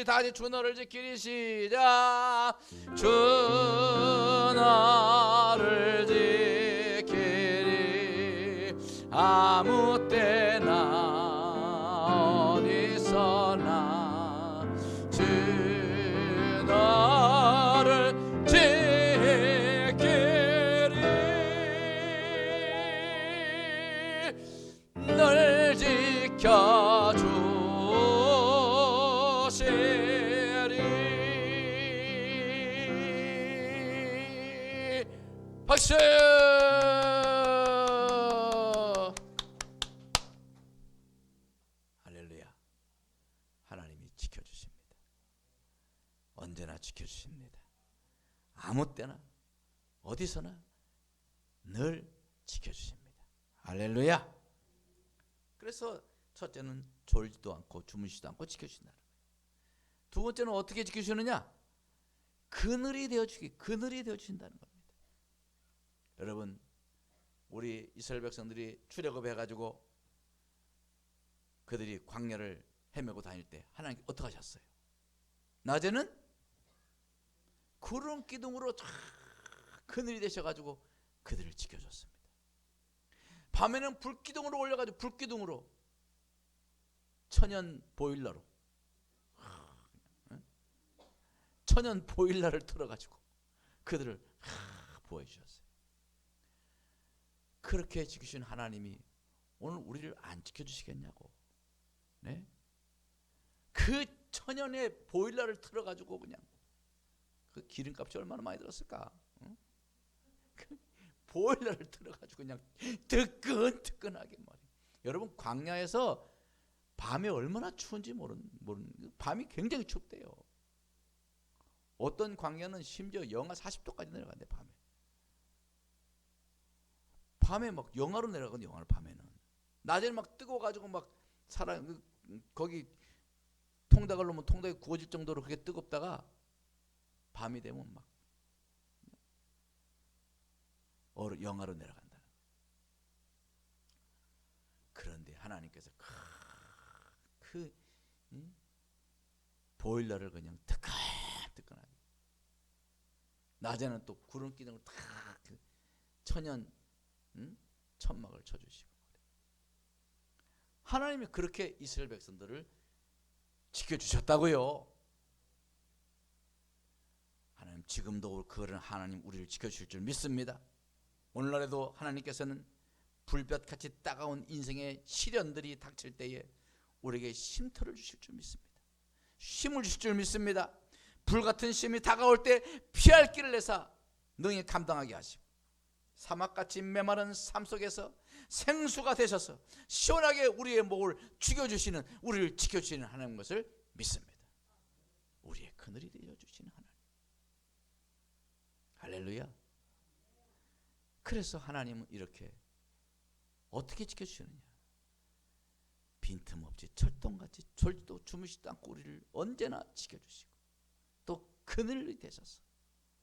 다시 주 너를 지키리. 시작. 주 너를 지키리 아무 때나 어디서나. 주 너를 지키리 늘 지켜주시리. 박수. 할렐루야. 하나님이 지켜주십니다. 언제나 지켜주십니다. 아무 때나 어디서나 늘 지켜주십니다. 할렐루야. 그래서 첫째는 졸지도 않고 주무시지도 않고 지켜주신다는 거예요. 두 번째는 어떻게 지켜주느냐? 그늘이 되어주신다는 겁니다. 여러분, 우리 이스라엘 백성들이 출애굽해 가지고 그들이 광야를 헤매고 다닐 때 하나님 어떻게 하셨어요? 낮에는 구름 기둥으로 쫙 그늘이 되셔가지고 그들을 지켜줬습니다. 밤에는 불기둥으로 올려가지고, 불기둥으로 천연 보일러로, 천연 보일러를 틀어가지고 그들을 보여주셨어요. 그렇게 지키신 하나님이 오늘 우리를 안 지켜주시겠냐고. 네? 그 천연의 보일러를 틀어가지고 그냥, 그 기름값이 얼마나 많이 들었을까? 응? 그 보일러를 틀어가지고 그냥 뜨끈뜨끈하게 말이에요. 여러분, 광야에서 밤에 얼마나 추운지 모르는 밤이 굉장히 춥대요. 어떤 광야는 심지어 영하 40도까지 내려간대. 밤에 막 영하로 내려가거든요. 영하로. 밤에는 낮에는 막 뜨거워가지고 막 사람 거기 통닭을 놓으면 통닭이 구워질 정도로 그게 뜨겁다가 밤이 되면 막 영하로 내려간다. 그런데 하나님께서 그 보일러를 그냥 뜨끈뜨끈하게, 낮에는 또 구름 기둥을 탁 그 천연 천막을 쳐주시고, 하나님이 그렇게 이스라엘 백성들을 지켜주셨다고요. 하나님 지금도 그런 하나님 우리를 지켜주실 줄 믿습니다. 오늘날에도 하나님께서는 불볕같이 따가운 인생의 시련들이 닥칠 때에 우리에게 쉼터를 주실 줄 믿습니다. 쉼을 주실 줄 믿습니다. 불같은 시험이 다가올 때 피할 길을 내사 능히 감당하게 하시고, 사막같이 메마른 삶 속에서 생수가 되셔서 시원하게 우리의 목을 죽여주시는, 우리를 지켜주시는 하나님 것을 믿습니다. 우리의 그늘이 되어주시는 하나님. 할렐루야. 그래서 하나님은 이렇게 어떻게 지켜주시느냐? 빈틈없이 철동같이 졸지도 주무시지도 않고 우리를 언제나 지켜주시고, 또 그늘이 되셔서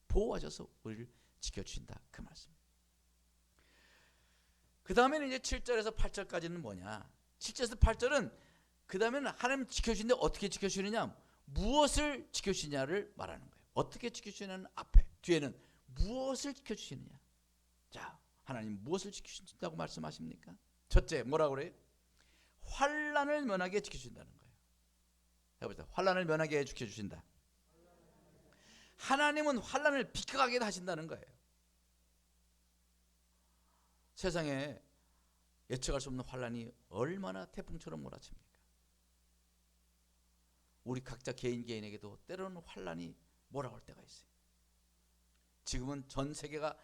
보호하셔서 우리를 지켜주신다, 그 말씀입니다. 그 다음에는 이제 7절에서 8절까지는 뭐냐? 7절에서 8절은 그 다음에는 하나님 지켜주시는데 어떻게 지켜주시느냐? 무엇을 지켜주시냐를 말하는 거예요. 어떻게 지켜주시냐는 앞에, 뒤에는 무엇을 지켜주시느냐. 자, 하나님 무엇을 지켜주신다고 말씀하십니까? 첫째, 뭐라고 그래요? 환난을 면하게 지켜주신다는 거예요. 해보자. 환난을 면하게 지켜주신다. 하나님은 환난을 비켜가게 하신다는 거예요. 세상에 예측할 수 없는 환난이 얼마나 태풍처럼 몰아칩니까? 우리 각자 개인에게도 때로는 환난이 몰아올 때가 있어요. 지금은 전 세계가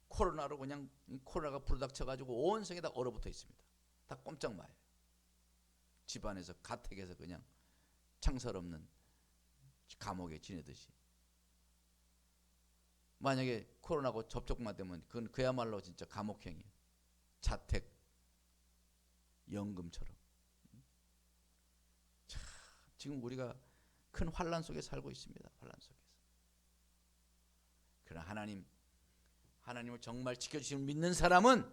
코로나로 그냥 코로나가 부르닥쳐가지고 온 세계 다 얼어붙어 있습니다. 다 꼼짝 마요. 집안에서 가택에서 그냥 창살 없는 감옥에 지내듯이. 만약에 코로나고 접촉만 되면 그건 그야말로 진짜 감옥행이에요. 자택 연금처럼. 자, 지금 우리가 큰 환난 속에 살고 있습니다. 환난 속에서. 그러나 하나님을 정말 지켜주시는 믿는 사람은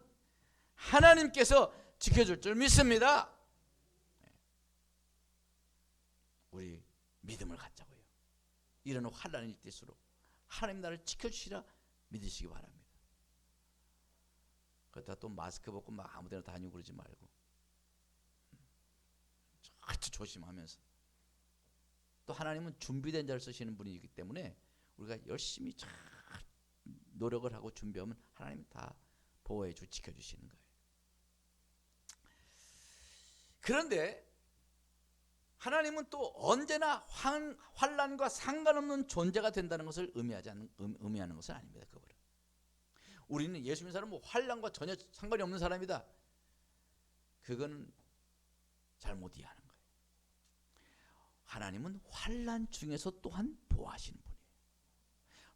하나님께서 지켜줄 줄 믿습니다. 우리 믿음을 갖자고요. 이런 환난이 있을수록 하나님 나를 지켜주시라 믿으시기 바랍니다. 그러다 또 마스크 벗고 막 아무데나 다니고 그러지 말고 아주 조심하면서. 또 하나님은 준비된 자를 쓰시는 분이기 때문에 우리가 열심히 잘 노력을 하고 준비하면 하나님이 다 보호해 주 지켜주시는 거예요. 그런데 하나님은 또 언제나 환난과 상관없는 존재가 된다는 것을 의미하는 것은 아닙니다. 그거를. 우리는 예수 믿는 사람은 환난과 전혀 상관이 없는 사람이다. 그거는 잘못 이해하는 거예요. 하나님은 환난 중에서 또한 보호하시는 분이에요.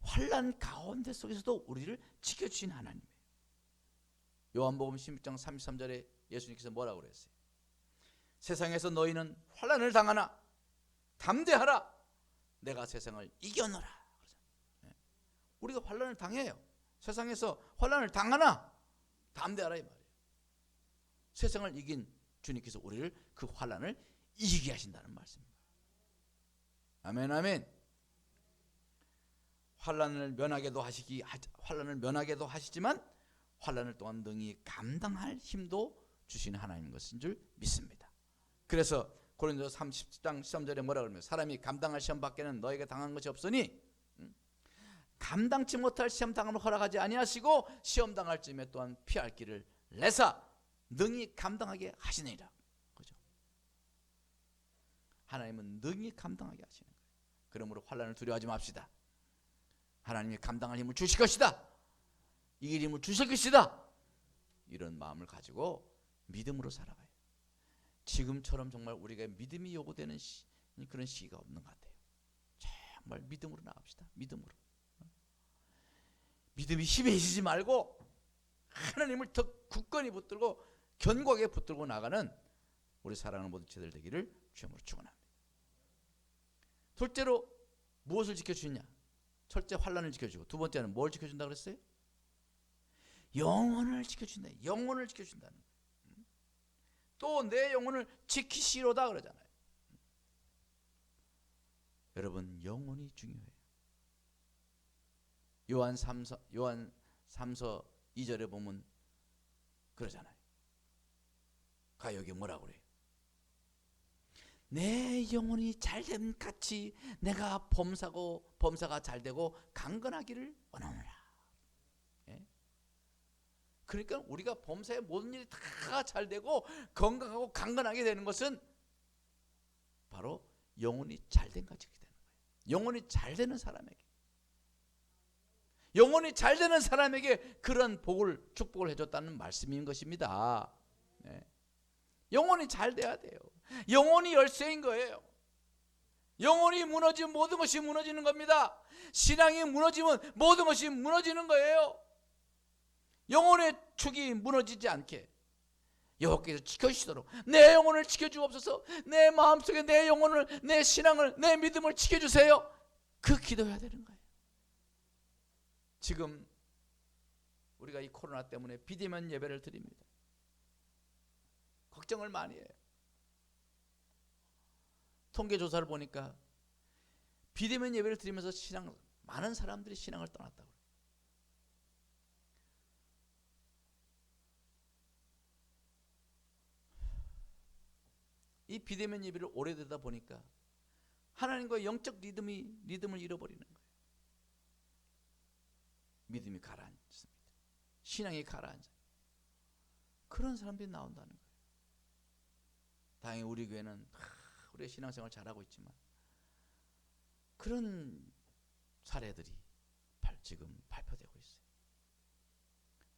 환난 가운데 속에서도 우리를 지켜주신 하나님이에요. 요한복음 16장 33절에 예수님께서 뭐라고 그랬어요? 세상에서 너희는 환난을 당하나 담대하라, 내가 세상을 이겨노라. 우리가 환난을 당해요. 세상에서 환난을 당하나 담대하라 이 말이에요. 세상을 이긴 주님께서 우리를 그 환난을 이기게 하신다는 말씀입니다. 아멘, 아멘. 환난을 면하게도 하시지만 환난을 또한 능히 감당할 힘도 주시는 하나님인 것인 줄 믿습니다. 그래서 고린도서 30장 13절에 뭐라 그러면 사람이 감당할 시험 밖에는 너에게 당한 것이 없으니 감당치 못할 시험 당함을 허락하지 아니하시고 시험 당할 쯤에 또한 피할 길을 내사 능히 감당하게 하시느니라. 그죠? 하나님은 능히 감당하게 하시는 거예요. 그러므로 환난을 두려워하지 맙시다. 하나님이 감당할 힘을 주실 것이다. 이길 힘을 주실 것이다. 이런 마음을 가지고 믿음으로 살아가요. 지금처럼 정말 우리가 믿음이 요구되는 그런 시기가 없는 것 같아요. 정말 믿음으로 나갑시다. 믿음으로. 믿음이 희미해지지 말고 하나님을 더 굳건히 붙들고 견고하게 붙들고 나가는 우리 사랑하는 모든 제들 되기를 주님으로 축원합니다. 둘째로 무엇을 지켜주느냐? 첫째 환난을 지켜주고 두 번째는 뭘 지켜준다 그랬어요? 영혼을 지켜준다. 영혼을 지켜준다는 거예요. 또 내 영혼을 지키시로다 그러잖아요. 여러분 영혼이 중요해요. 요한 3서 2절에 보면 그러잖아요. 여기 뭐라고 그래요? 내 영혼이 잘됨 같이 내가 범사가 잘되고 강건하기를 원하노라. 예? 그러니까 우리가 범사의 모든 일이 다 잘되고 건강하고 강건하게 되는 것은 바로 영혼이 잘된 같이 되는 거예요. 영혼이 잘되는 사람에게 그런 축복을 해줬다는 말씀인 것입니다. 네. 영혼이 잘 돼야 돼요. 영혼이 열쇠인 거예요. 영혼이 무너지면 모든 것이 무너지는 겁니다. 신앙이 무너지면 모든 것이 무너지는 거예요. 영혼의 축이 무너지지 않게 여호와께서 지켜주시도록 내 영혼을 지켜주옵소서. 내 마음속에 내 영혼을, 내 신앙을, 내 믿음을 지켜주세요. 그 기도해야 되는 거예요. 지금 우리가 이 코로나 때문에 비대면 예배를 드립니다. 걱정을 많이 해요. 통계 조사를 보니까 비대면 예배를 드리면서 많은 사람들이 신앙을 떠났다고. 이 비대면 예배를 오래되다 보니까 하나님과 영적 리듬을 잃어버리는 거예요. 믿음이 가라앉습니다. 신앙이 가라앉아요. 그런 사람들이 나온다는 거예요. 다행히 우리 교회는 우리가 신앙생활 잘하고 있지만 그런 사례들이 지금 발표되고 있어요.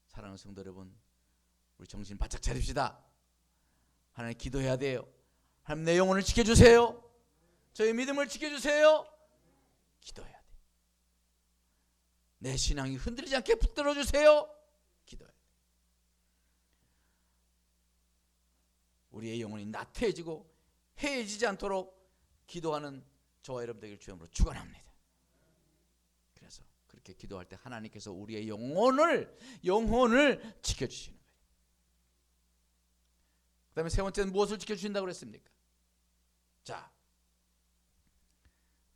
사랑하는 성도 여러분, 우리 정신 바짝 차립시다. 하나님 기도해야 돼요. 하나님 내 영혼을 지켜주세요. 저의 믿음을 지켜주세요. 기도해야 돼요. 내 신앙이 흔들리지 않게 붙들어주세요. 기도해야 돼요. 우리의 영혼이 나태해지고 해해지지 않도록 기도하는 저와 여러분 되길 주님으로 축원합니다. 그래서 그렇게 기도할 때 하나님께서 우리의 영혼을 지켜주시는 거예요. 그 다음에 세 번째는 무엇을 지켜주신다고 그랬습니까? 자,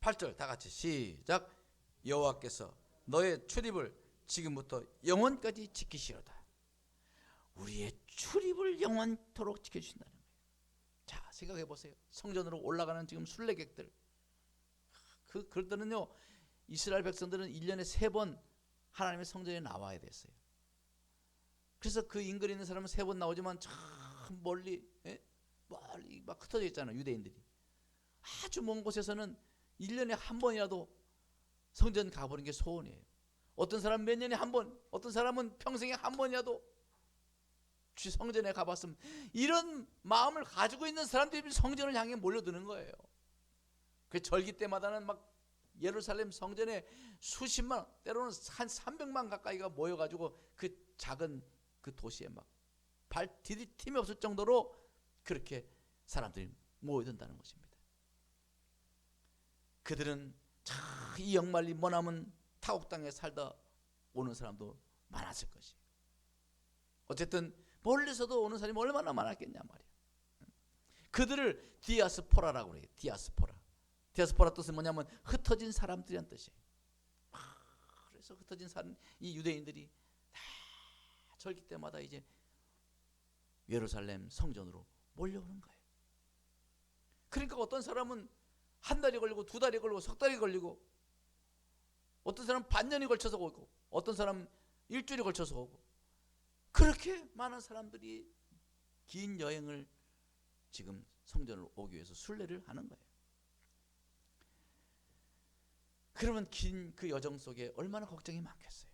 8절 다 같이 시작. 여호와께서 너의 출입을 지금부터 영원까지 지키시로다. 우리의 출입을 영원토록 지켜주신다는 거예요. 자, 생각해 보세요. 성전으로 올라가는 지금 순례객들, 그들은요, 이스라엘 백성들은 1년에 3번 하나님의 성전에 나와야 됐어요. 그래서 그 인근에 있는 사람은 3번 나오지만 참 멀리 막 흩어져 있잖아요. 유대인들이 아주 먼 곳에서는 1년에 한 번이라도 성전 가보는 게 소원이에요. 어떤 사람 몇 년에 한 번, 어떤 사람은 평생에 한 번이라도 주 성전에 가봤으면, 이런 마음을 가지고 있는 사람들이 성전을 향해 몰려드는 거예요. 그 절기 때마다는 막 예루살렘 성전에 수십만, 때로는 한 300만 가까이가 모여가지고 그 작은 그 도시에 막 발 디딜 틈이 없을 정도로 그렇게 사람들이 모여든다는 것입니다. 그들은 이 역말리 머나먼 타국 땅에 살다 오는 사람도 많았을 것이에요. 어쨌든 멀리서도 오는 사람이 얼마나 많았겠냐 말이에요. 그들을 디아스포라라고 그래요. 디아스포라 뜻은 뭐냐면 흩어진 사람들이란 뜻이에요. 그래서 흩어진 사람, 이 유대인들이 다 절기 때마다 이제 예루살렘 성전으로 몰려오는 거예요. 그러니까 어떤 사람은 한 달이 걸리고 2달이 걸리고 3달이 걸리고, 어떤 사람은 반년이 걸쳐서 오고, 어떤 사람은 일주일이 걸쳐서 오고, 그렇게 많은 사람들이 긴 여행을 지금 성전을 오기 위해서 순례를 하는 거예요. 그러면 긴 그 여정 속에 얼마나 걱정이 많겠어요.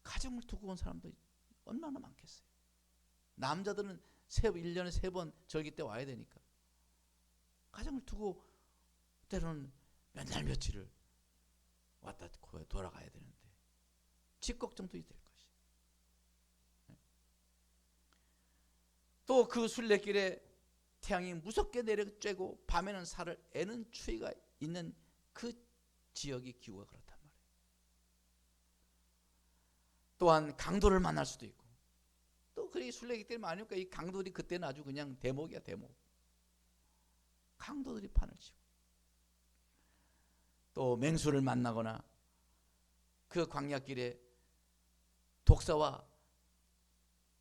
가정을 두고 온 사람도 얼마나 많겠어요. 남자들은 1년에 3번 절기 때 와야 되니까 가정을 두고 때로는 몇 날 며칠을 왔다 돌아가야 되는데 집 걱정도 될 것이. 또 그 순례길에 태양이 무섭게 내려쬐고 밤에는 살을 애는 추위가 있는 그 지역의 기후가 그렇단 말이에요. 또한 강도를 만날 수도 있고, 또 그렇게 순례객들이 많으니까 이 강도들이 그때는 아주 그냥 대목이야, 대목. 강도들이 판을 치고, 또 맹수를 만나거나 그 광야길에 독사와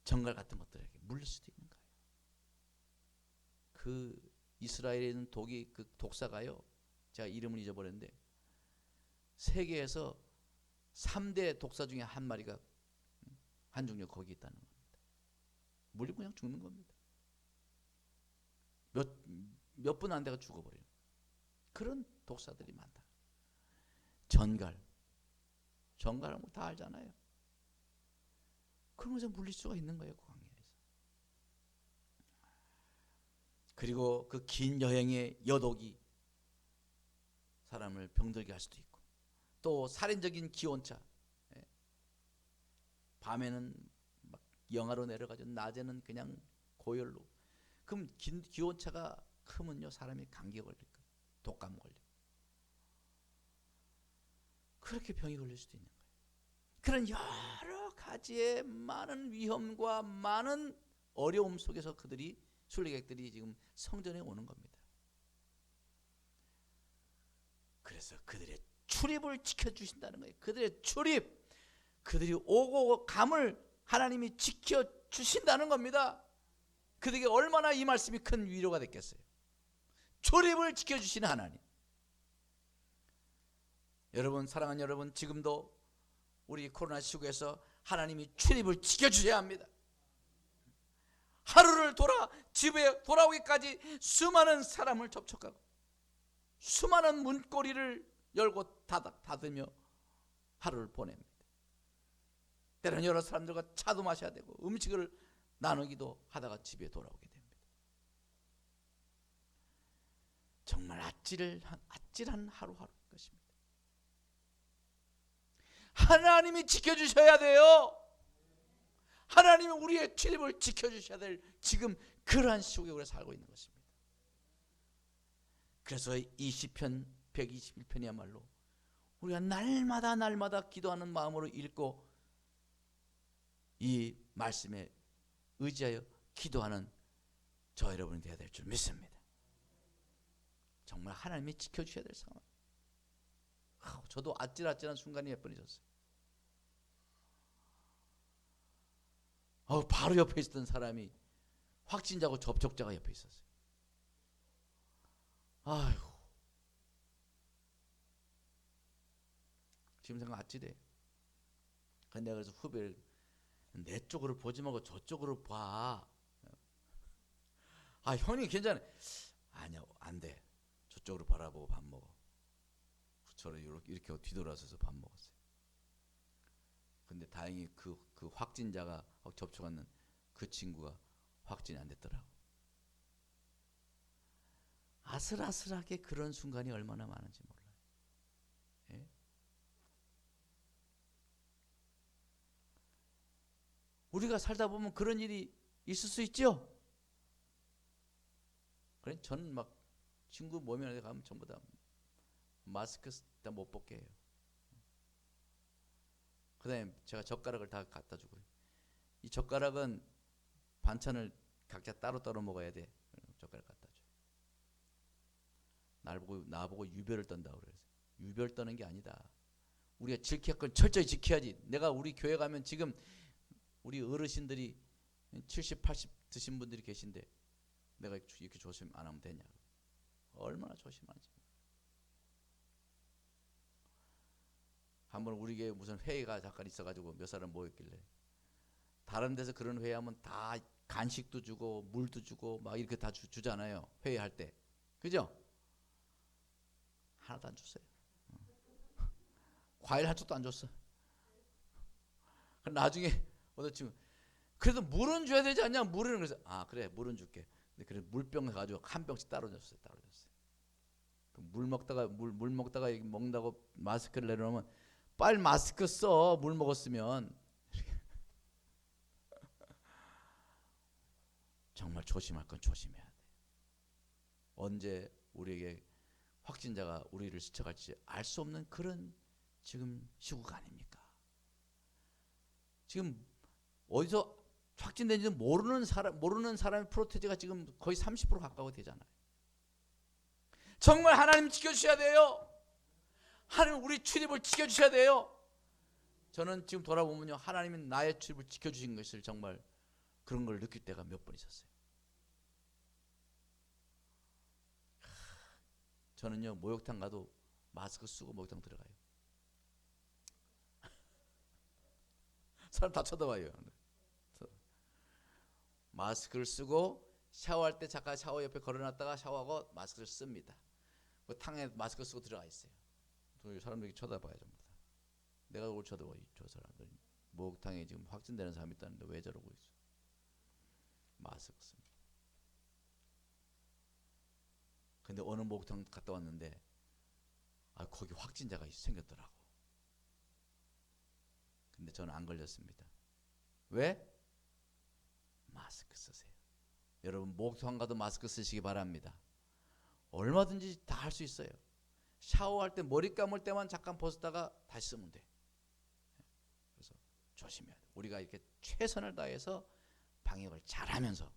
정갈 같은 것들에게 물릴 수도 있는 거예요. 그 이스라엘에 있는 독이, 그 독사가요, 제가 이름을 잊어버렸는데 세계에서 3대 독사 중에 한 마리가 한중력 거기 있다는 겁니다. 물리고 그냥 죽는 겁니다. 몇 분 안 돼가 죽어버려요. 그런 독사들이 많다. 전갈은 뭐 다 알잖아요. 그런 것에 물릴 수가 있는 거예요, 그 광야에서. 그리고 그 긴 여행의 여독이 사람을 병들게 할 수도 있고, 또 살인적인 기온차, 밤에는 막 영하로 내려가죠. 낮에는 그냥 고열로. 그럼 기온차가 크면요, 사람이 감기 걸릴 거예요. 독감 걸리고. 그렇게 병이 걸릴 수도 있는 거예요. 그런 여러 가지의 많은 위험과 많은 어려움 속에서 그들이 순례객들이 지금 성전에 오는 겁니다. 그래서 그들의 출입을 지켜주신다는 거예요. 그들의 출입, 그들이 오고 감을 하나님이 지켜주신다는 겁니다. 그들에게 얼마나 이 말씀이 큰 위로가 됐겠어요. 출입을 지켜주시는 하나님. 여러분, 사랑하는 여러분, 지금도 우리 코로나 시국에서 하나님이 출입을 지켜주셔야 합니다. 하루를 집에 돌아오기까지 수많은 사람을 접촉하고 수많은 문고리를 열고 닫으며 하루를 보냅니다. 때로는 여러 사람들과 차도 마셔야 되고 음식을 나누기도 하다가 집에 돌아오게 됩니다. 정말 아찔한 하루하루인 것입니다. 하나님이 지켜주셔야 돼요. 하나님이 우리의 출입을 지켜주셔야 될 지금 그러한 시국에 우리가 살고 있는 것입니다. 그래서 이 시편 121편이야말로 우리가 날마다 기도하는 마음으로 읽고 이 말씀에 의지하여 기도하는 저 여러분이 되어야 될 줄 믿습니다. 정말 하나님이 지켜주셔야 될 상황. 저도 아찔한 순간이 몇 번 있었어요. 바로 옆에 있었던 사람이 확진자고 접촉자가 옆에 있었어요. 아이고, 지금 생각 아찔해. 근데 내가 그래서 후배를 내 쪽으로 보지 말고 저쪽으로 봐. 형님 괜찮아. 아니야, 안 돼. 저쪽으로 바라보고 밥 먹어. 저를 이렇게 뒤돌아서서 밥 먹었어요. 근데 다행히 그 확진자가 접촉하는 그 친구가 확진이 안 됐더라고. 아슬아슬하게 그런 순간이 얼마나 많은지 몰라요. 예? 우리가 살다 보면 그런 일이 있을 수 있죠. 그래, 저는 막 친구 모임에 가면 전부 다 마스크 다 못 벗게 해요. 그 다음에 제가 젓가락을 다 갖다 주고요. 이 젓가락은 반찬을 각자 따로 먹어야 돼. 젓가락 갖다 줘요. 나보고 유별을 떤다고 그래서 유별 떠는 게 아니다. 우리가 지킬 걸 철저히 지켜야지. 내가 우리 교회 가면 지금 우리 어르신들이 70, 80 드신 분들이 계신데 내가 이렇게 조심 안 하면 되냐. 얼마나 조심하는지. 한번 우리 교회 무슨 회의가 잠깐 있어가지고 몇 사람 모였길래 다른 데서 그런 회의하면 다 간식도 주고 물도 주고 막 이렇게 다 주잖아요. 회의할 때. 그죠? 하나도 안 줬어요. 과일 한 쪽도 안 줬어. 나중에 지금 그래도 물은 줘야 되지 않냐? 물은 그래서 그래 물은 줄게. 근데 그래 물병 가지고 한 병씩 따로 줬어요. 물 먹다가 먹는다고 마스크를 내려놓으면 빨리 마스크 써. 물 먹었으면. 정말 조심할 건 조심해야 돼. 언제 우리에게 확진자가 우리를 스쳐갈지 알 수 없는 그런 지금 시국 아닙니까? 지금 어디서 확진된지 모르는 사람의 프로테지가 지금 거의 30% 가까워 되잖아요. 정말 하나님 지켜주셔야 돼요. 하나님 우리 출입을 지켜주셔야 돼요. 저는 지금 돌아보면요, 하나님이 나의 출입을 지켜주신 것을 정말 그런 걸 느낄 때가 몇 번 있었어요. 저는요, 목욕탕 가도 마스크 쓰고 목욕탕 들어가요. 사람 다 쳐다봐요. 마스크를 쓰고 샤워할 때 잠깐 샤워 옆에 걸어놨다가 샤워하고 마스크를 씁니다. 그 탕에 마스크 쓰고 들어가 있어요. 사람들이 쳐다봐요. 전부 다. 내가 그걸 쳐다봐요. 저 사람들 목욕탕에 지금 확진되는 사람이 있다는데 왜 저러고 있어. 마스크 씁니다. 근데 어느 목욕탕 갔다 왔는데 거기 확진자가 생겼더라고. 근데 저는 안 걸렸습니다. 왜? 마스크 쓰세요. 여러분 목욕탕 가도 마스크 쓰시기 바랍니다. 얼마든지 다 할 수 있어요. 샤워할 때 머리 감을 때만 잠깐 벗었다가 다시 쓰면 돼. 그래서 조심해야 돼. 우리가 이렇게 최선을 다해서 방역을 잘하면서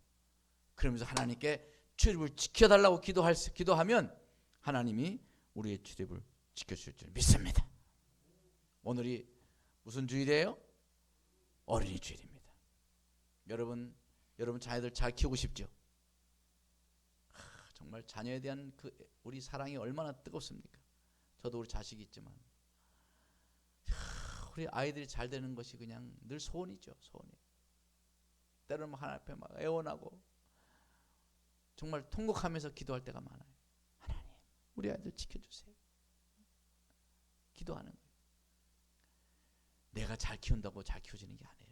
그러면서 하나님께 출입을 지켜달라고 기도하면 하나님이 우리의 출입을 지켜주실 줄 믿습니다. 오늘이 무슨 주일이에요? 어린이 주일입니다. 여러분 자녀들 잘 키우고 싶죠? 정말 자녀에 대한 그 우리 사랑이 얼마나 뜨겁습니까? 저도 우리 자식이 있지만 우리 아이들이 잘 되는 것이 그냥 늘 소원이죠. 소원이. 때로는 하나님 앞에 막 애원하고 정말 통곡하면서 기도할 때가 많아요. 하나님, 우리 아이들 지켜주세요. 기도하는 거예요. 내가 잘 키운다고 잘 키워지는 게 아니에요.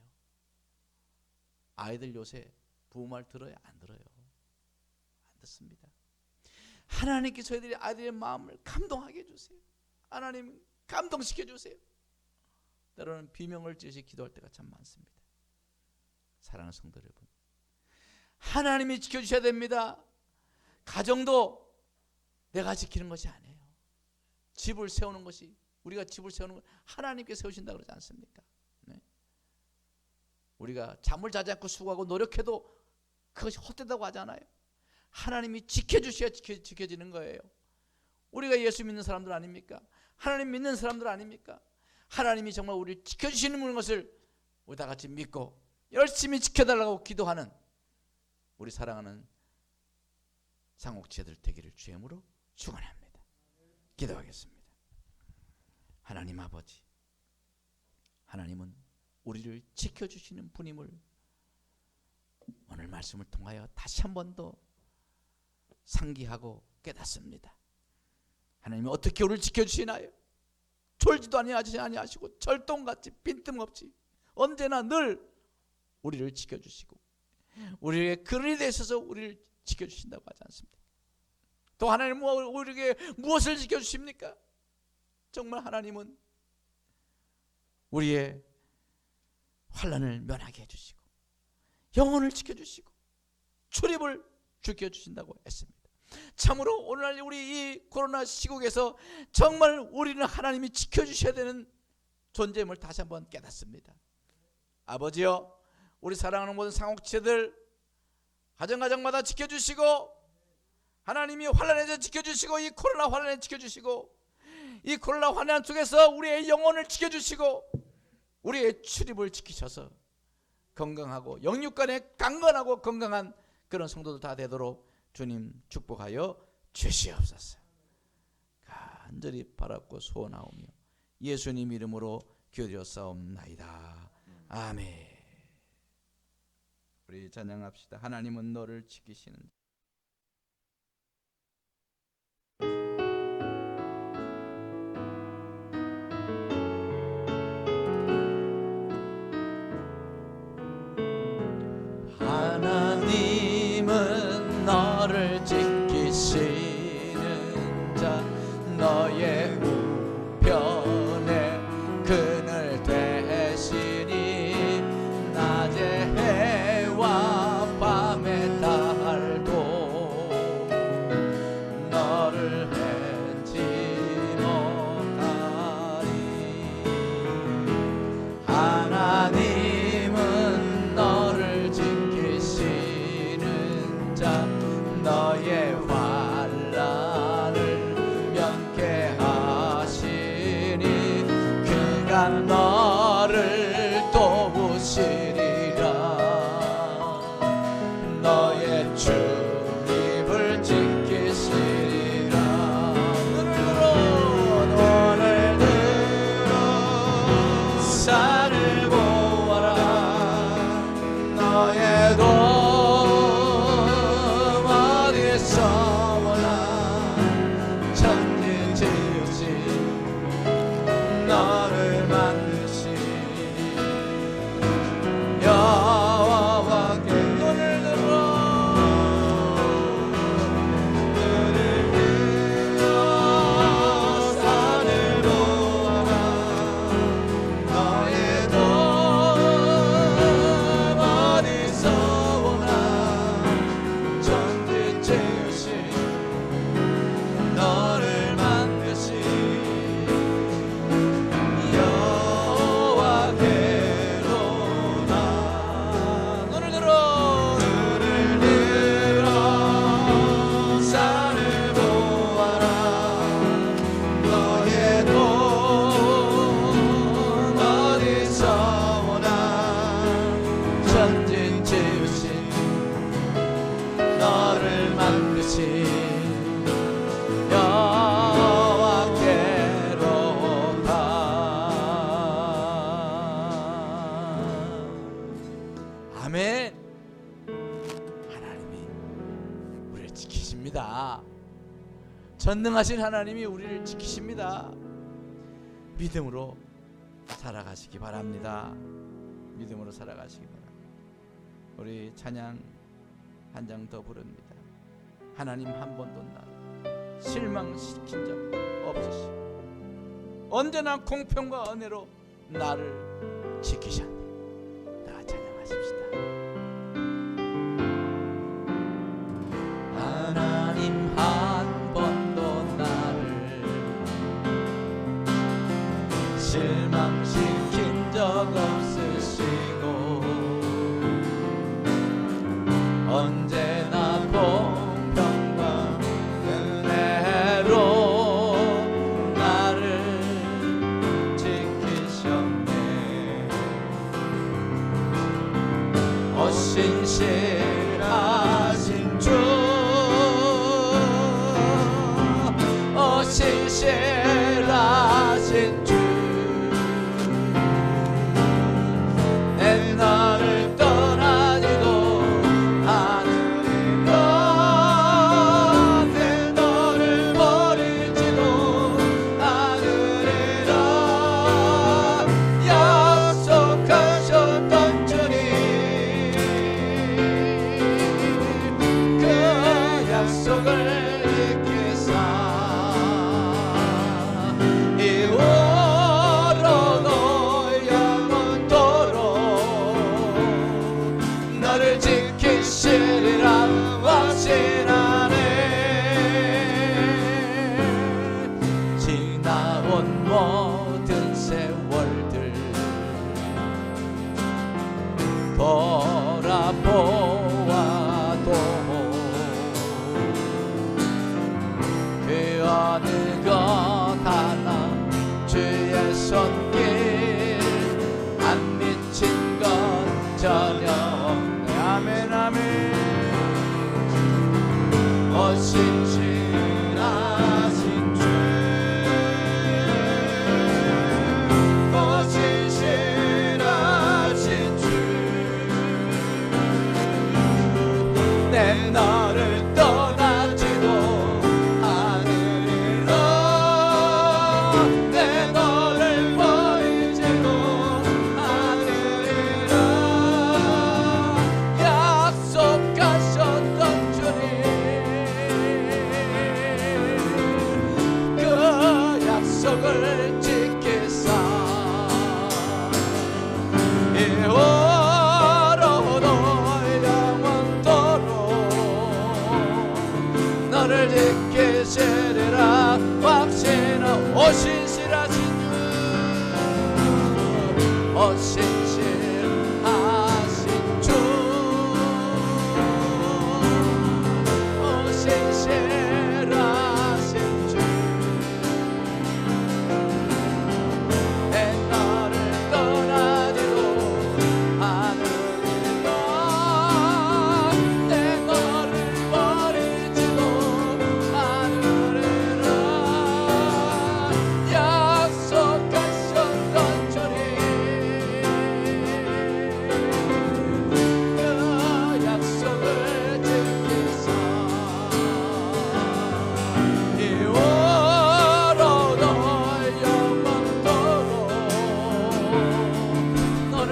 아이들 요새 부모 말 들어요? 안 들어요. 안 듣습니다. 하나님께서 저희들이 아이들의 마음을 감동하게 해주세요. 하나님 감동시켜 주세요. 때로는 비명을 지르시 기도할 때가 참 많습니다. 사랑하는 성도 여러분, 하나님이 지켜주셔야 됩니다. 가정도 내가 지키는 것이 아니에요. 집을 세우는 것이, 우리가 집을 세우는 것 하나님께 세우신다 그러지 않습니까? 네. 우리가 잠을 자지 않고 수고하고 노력해도 그것이 헛되다고 하잖아요. 하나님이 지켜주셔야 지켜지는 거예요. 우리가 예수 믿는 사람들 아닙니까? 하나님 믿는 사람들 아닙니까? 하나님이 정말 우리를 지켜주시는 것을 우리 다 같이 믿고 열심히 지켜달라고 기도하는 우리 사랑하는 상옥지혜들 되기를 주의 이름으로 축원합니다. 기도하겠습니다. 하나님 아버지, 하나님은 우리를 지켜주시는 분임을 오늘 말씀을 통하여 다시 한 번 더 상기하고 깨닫습니다. 하나님이 어떻게 우리를 지켜주시나요? 졸지도 아니하시고 절동같이 빈틈없이 언제나 늘 우리를 지켜주시고 우리에게 그릇이 되셔서 우리를 지켜주신다고 하지 않습니까? 또 하나님은 우리에게 무엇을 지켜주십니까? 정말 하나님은 우리의 환난을 면하게 해주시고 영혼을 지켜주시고 출입을 지켜주신다고 했습니다. 참으로 오늘날 우리 이 코로나 시국에서 정말 우리는 하나님이 지켜주셔야 되는 존재임을 다시 한번 깨닫습니다. 아버지여, 우리 사랑하는 모든 상옥지혜들 가정마다 지켜주시고 하나님이 환난에서 지켜주시고 이 코로나 환난에 지켜주시고 이 코로나 환난 속에서 우리의 영혼을 지켜주시고 우리의 출입을 지키셔서 건강하고 영육간에 강건하고 건강한 그런 성도들 다 되도록 주님 축복하여 주시옵소서. 간절히 바랐고 소원하오며 예수님 이름으로 기도드렸사옵나이다. 아멘. 우리 찬양합시다. 하나님은 너를 지키시는 하나님은 너를 지키시는 자, 너의 우편에 그늘 되시니 낮에 해와 밤에 달도 너를 해치 못하리. 하나님은 너를 지키시는 자, 너의 전능하신 하나님이 우리를 지키십니다. 믿음으로 살아가시기 바랍니다. 믿음으로 살아가시기 바랍니다. 우리 찬양 한 장 더 부릅니다. 하나님 한 번도 나를 실망시킨 적 없으시고 언제나 공평과 은혜로 나를 지키셨네. 다 찬양하십시다. 하나님 한 번도 나를 실망시킨 적 없으시고 언제나 공평과 은혜로 나를 지키셨네. 신실하신 주, 신실하신 주, 내 나를 떠나지도 않으리라. 내 너를 버리지도 않으리라. 약속하셨던 주님, 그 약속을 지키시리라 확신하네. 지나온 모든 세월들 돌아보아도 그 어느 것 하나 주의 손길 안 미친 것 전혀. 아멘 아멘. 신실하신 주, 신실하신 주, 내 너를 떠나지도 않으리라. 내 너를 버리지도 않으리라. 약속하셨던 주님, 그 약속을 지키사 이후로도 영원토록 너를 지키시리라 확신하오. 신실하신 주, 신실하신 주, 신실하신 주, 내 너를 떠나지도 않으리라. 내 너를 버리지도 않으리라. 약속하셨던 주님, 그 약속을 지키사 이후로도 영원토록 너를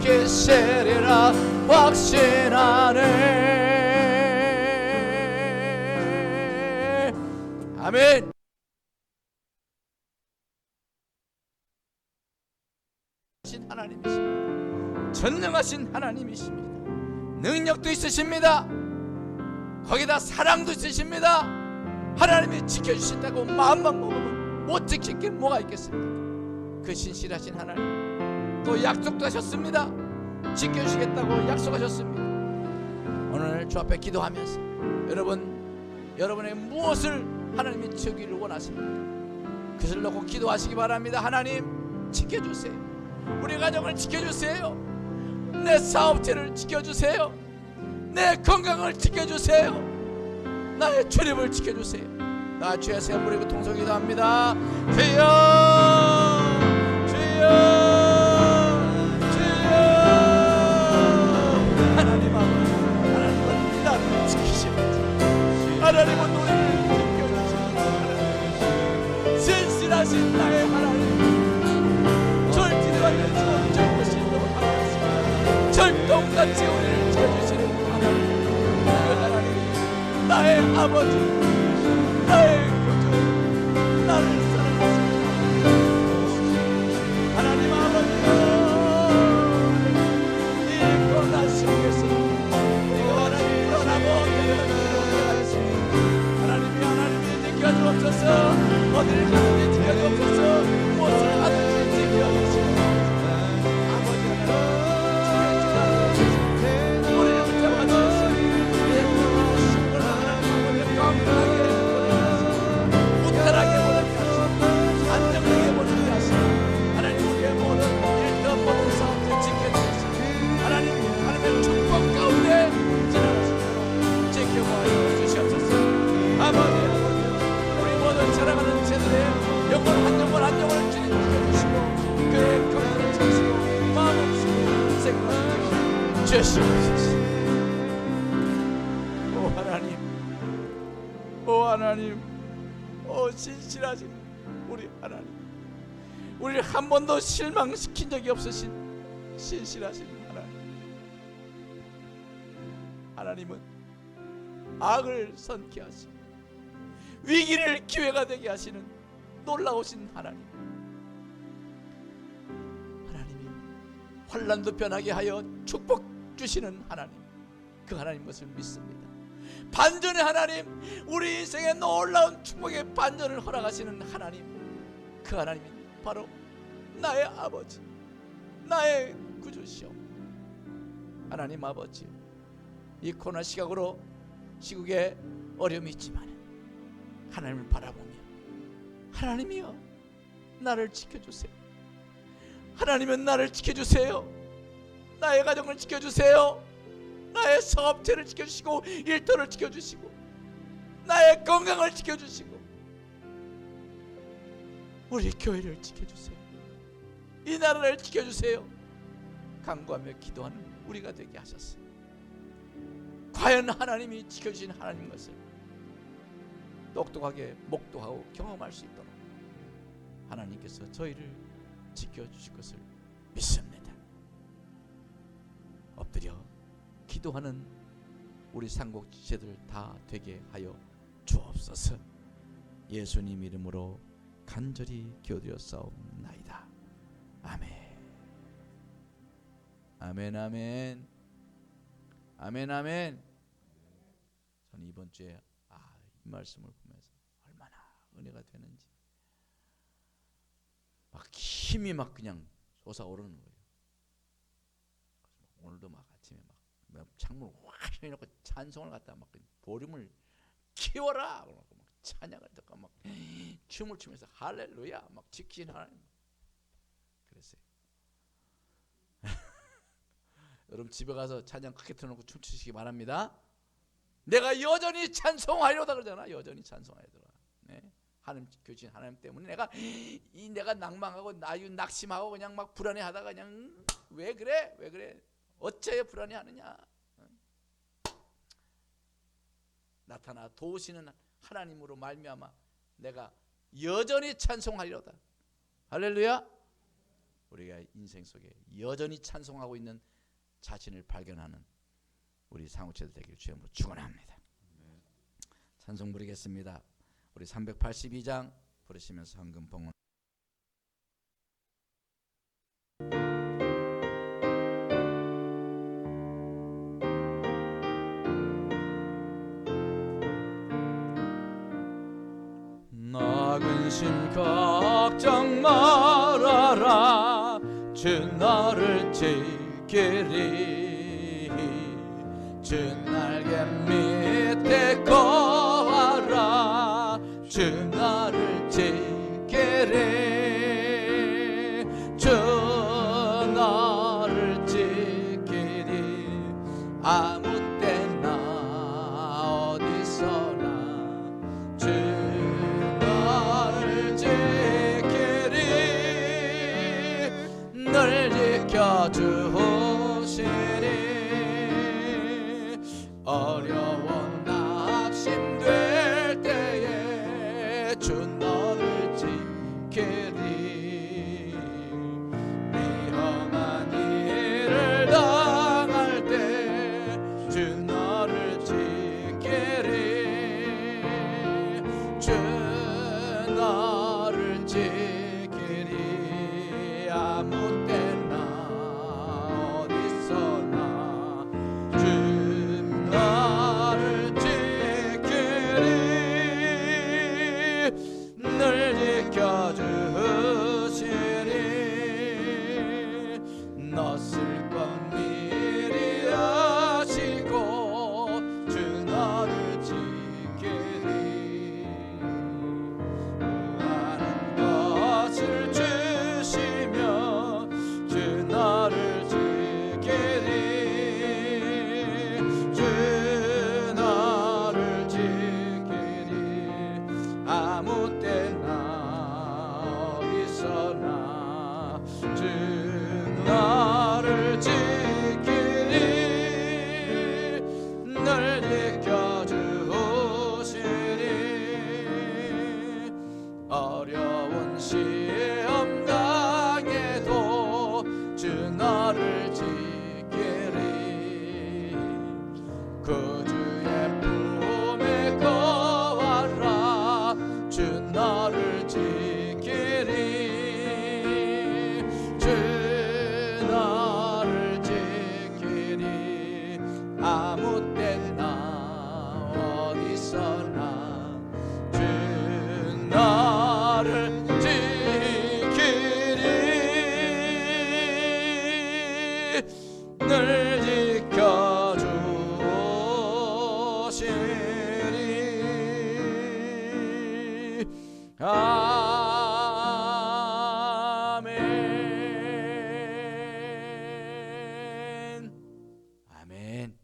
지키시리라 확신하네. 아멘. 하나님이십니다. 전능하신 하나님이십니다. 능력도 있으십니다. 거기다 사랑도 있으십니다. 하나님이 지켜주신다고 마음만 먹으면 못 지킬 게 뭐가 있겠습니까? 그 신실하신 하나님 또 약속도 하셨습니다. 지켜주시겠다고 약속하셨습니다. 오늘 주 앞에 기도하면서 여러분의 무엇을 하나님이 채우기를 원하십니까? 그것을 놓고 기도하시기 바랍니다. 하나님 지켜주세요. 우리 가정을 지켜주세요. 내 사업체를 지켜주세요. 내 건강을 지켜주세요. 나의 출입을 지켜주세요. 나 주의 새 무릎을 통성 기도합니다. 주여, 주여, 주여. 하나님 아버지, 하나님은 나를 지키십니다. 하나님은 우리를 지켜주십니다. 신실하신 나의 하나님, 절지대받는 절보시도록 하옵소서. 절동같이 우리를 지켜주시는 하나님, 그 하나님이 나의 아버지, 나의 구주, 나를 사랑하시는 하나님 아버지여, 이 고난 속에서 우리가 하나님 떠나고 하나님이 하나님이 지켜주옵소서. 어디를 가든지 지켜주옵소서. 무엇을 하든지 지켜주시옵소서. 아버지 하나님 지켜주옵소서. 우리를 붙잡아주셔서 우리의 신분을 하나님 아버지 건강하게 보내주시고 무탈하게 보내게 하시고 안정되게 보내게 하시고 하나님 우리의 모든 일터 모든 사업들 지켜주시고 하나님의 축복 가운데 지나가시도록 지켜보아 주시옵소서. 아버지 우리 모든 살아가는 제들의 영혼 한 영혼 한 영혼을 주님 지켜주시고 그의 건강을 지키시고 마음 없이고 생각하시고 주시옵소서. 오 하나님, 오 하나님, 오 신실하신 우리 하나님, 우리를 한 번도 실망시킨 적이 없으신 신실하신 하나님. 하나님은 악을 선케 하시고 위기를 기회가 되게 하시는 놀라우신 하나님. 하나님이 환난도 변하게 하여 축복 주시는 하나님, 그 하나님 것을 믿습니다. 반전의 하나님, 우리 인생에 놀라운 축복의 반전을 허락하시는 하나님, 그 하나님이 바로 나의 아버지, 나의 구주시오. 하나님 아버지, 이 코로나 시각으로 시국에 어려움이 있지만 하나님을 바라보며 하나님이여 나를 지켜주세요. 하나님은 나를 지켜주세요. 나의 가정을 지켜주세요. 나의 사업체를 지켜주시고 일터를 지켜주시고 나의 건강을 지켜주시고 우리 교회를 지켜주세요. 이 나라를 지켜주세요. 간구하며 기도하는 우리가 되게 하셨어요. 과연 하나님이 지켜주신 하나님 것을 똑똑하게 목도하고 경험할 수 있도록 하나님께서 저희를 지켜주실 것을 믿습니다. 엎드려 기도하는 우리 상곡지체들 다 되게 하여 주옵소서. 예수님 이름으로 간절히 기도드렸사옵나이다. 아멘. 아멘 아멘 아멘 아멘. 저는 이번 주에 이 말씀을 보면서 얼마나 은혜가 되는지 막 힘이 막 그냥 솟아오르는 거예요. 오늘도 막 아침에 막 창문을 확 열어놓고 찬송을 갖다 막 볼륨을 키워라 막 찬양을 듣고 막 춤을 추면서 할렐루야 막 지키신 하나님 그랬어요. 여러분 집에 가서 찬양 크게 틀어놓고 춤추시기 바랍니다. 내가 여전히 찬송하려다 그러잖아. 여전히 찬송하려다. 네. 하나님 교신 하나님 때문에 내가 낭망하고 낙심하고 그냥 막 불안해하다가 그냥 왜 그래 어째 불안해하느냐. 나타나 도우시는 하나님으로 말미암아 내가 여전히 찬송하려다. 할렐루야. 우리가 인생 속에 여전히 찬송하고 있는 자신을 발견하는 우리 상호체들 되기를 주님으로 축원합니다. 찬송 부르겠습니다. 우리 382장 부르시면서 헌금 봉헌. 나근심 걱정 말아라 주 너를 지키리 주 날개 밑에 거하라 주 나를 지키리 주 나를 지키리 아무 때나 어디서나 주 나를 지키리 널 지켜주시리 어려운 낙심될 때에 주 너를 지키리 나를 지키리 아무 때나 어디서나 주 나를 지키리 늘 지켜주시리 낯을 건 미리 아시고 주 나를 지키리 구하는 것을 주시며 주 나를 지키리 주 나를 지키리 아무 때나 어디서나 주 나를 지키리 늘 지켜주시리 어려운 시험 당해도 주 나를 지키리 그 주의 품에 거하라 주 나를 지키리 주 나를 지키리 아무 때나 어디서나 주 나를 지키리 늘 지켜주시리 아멘 아멘.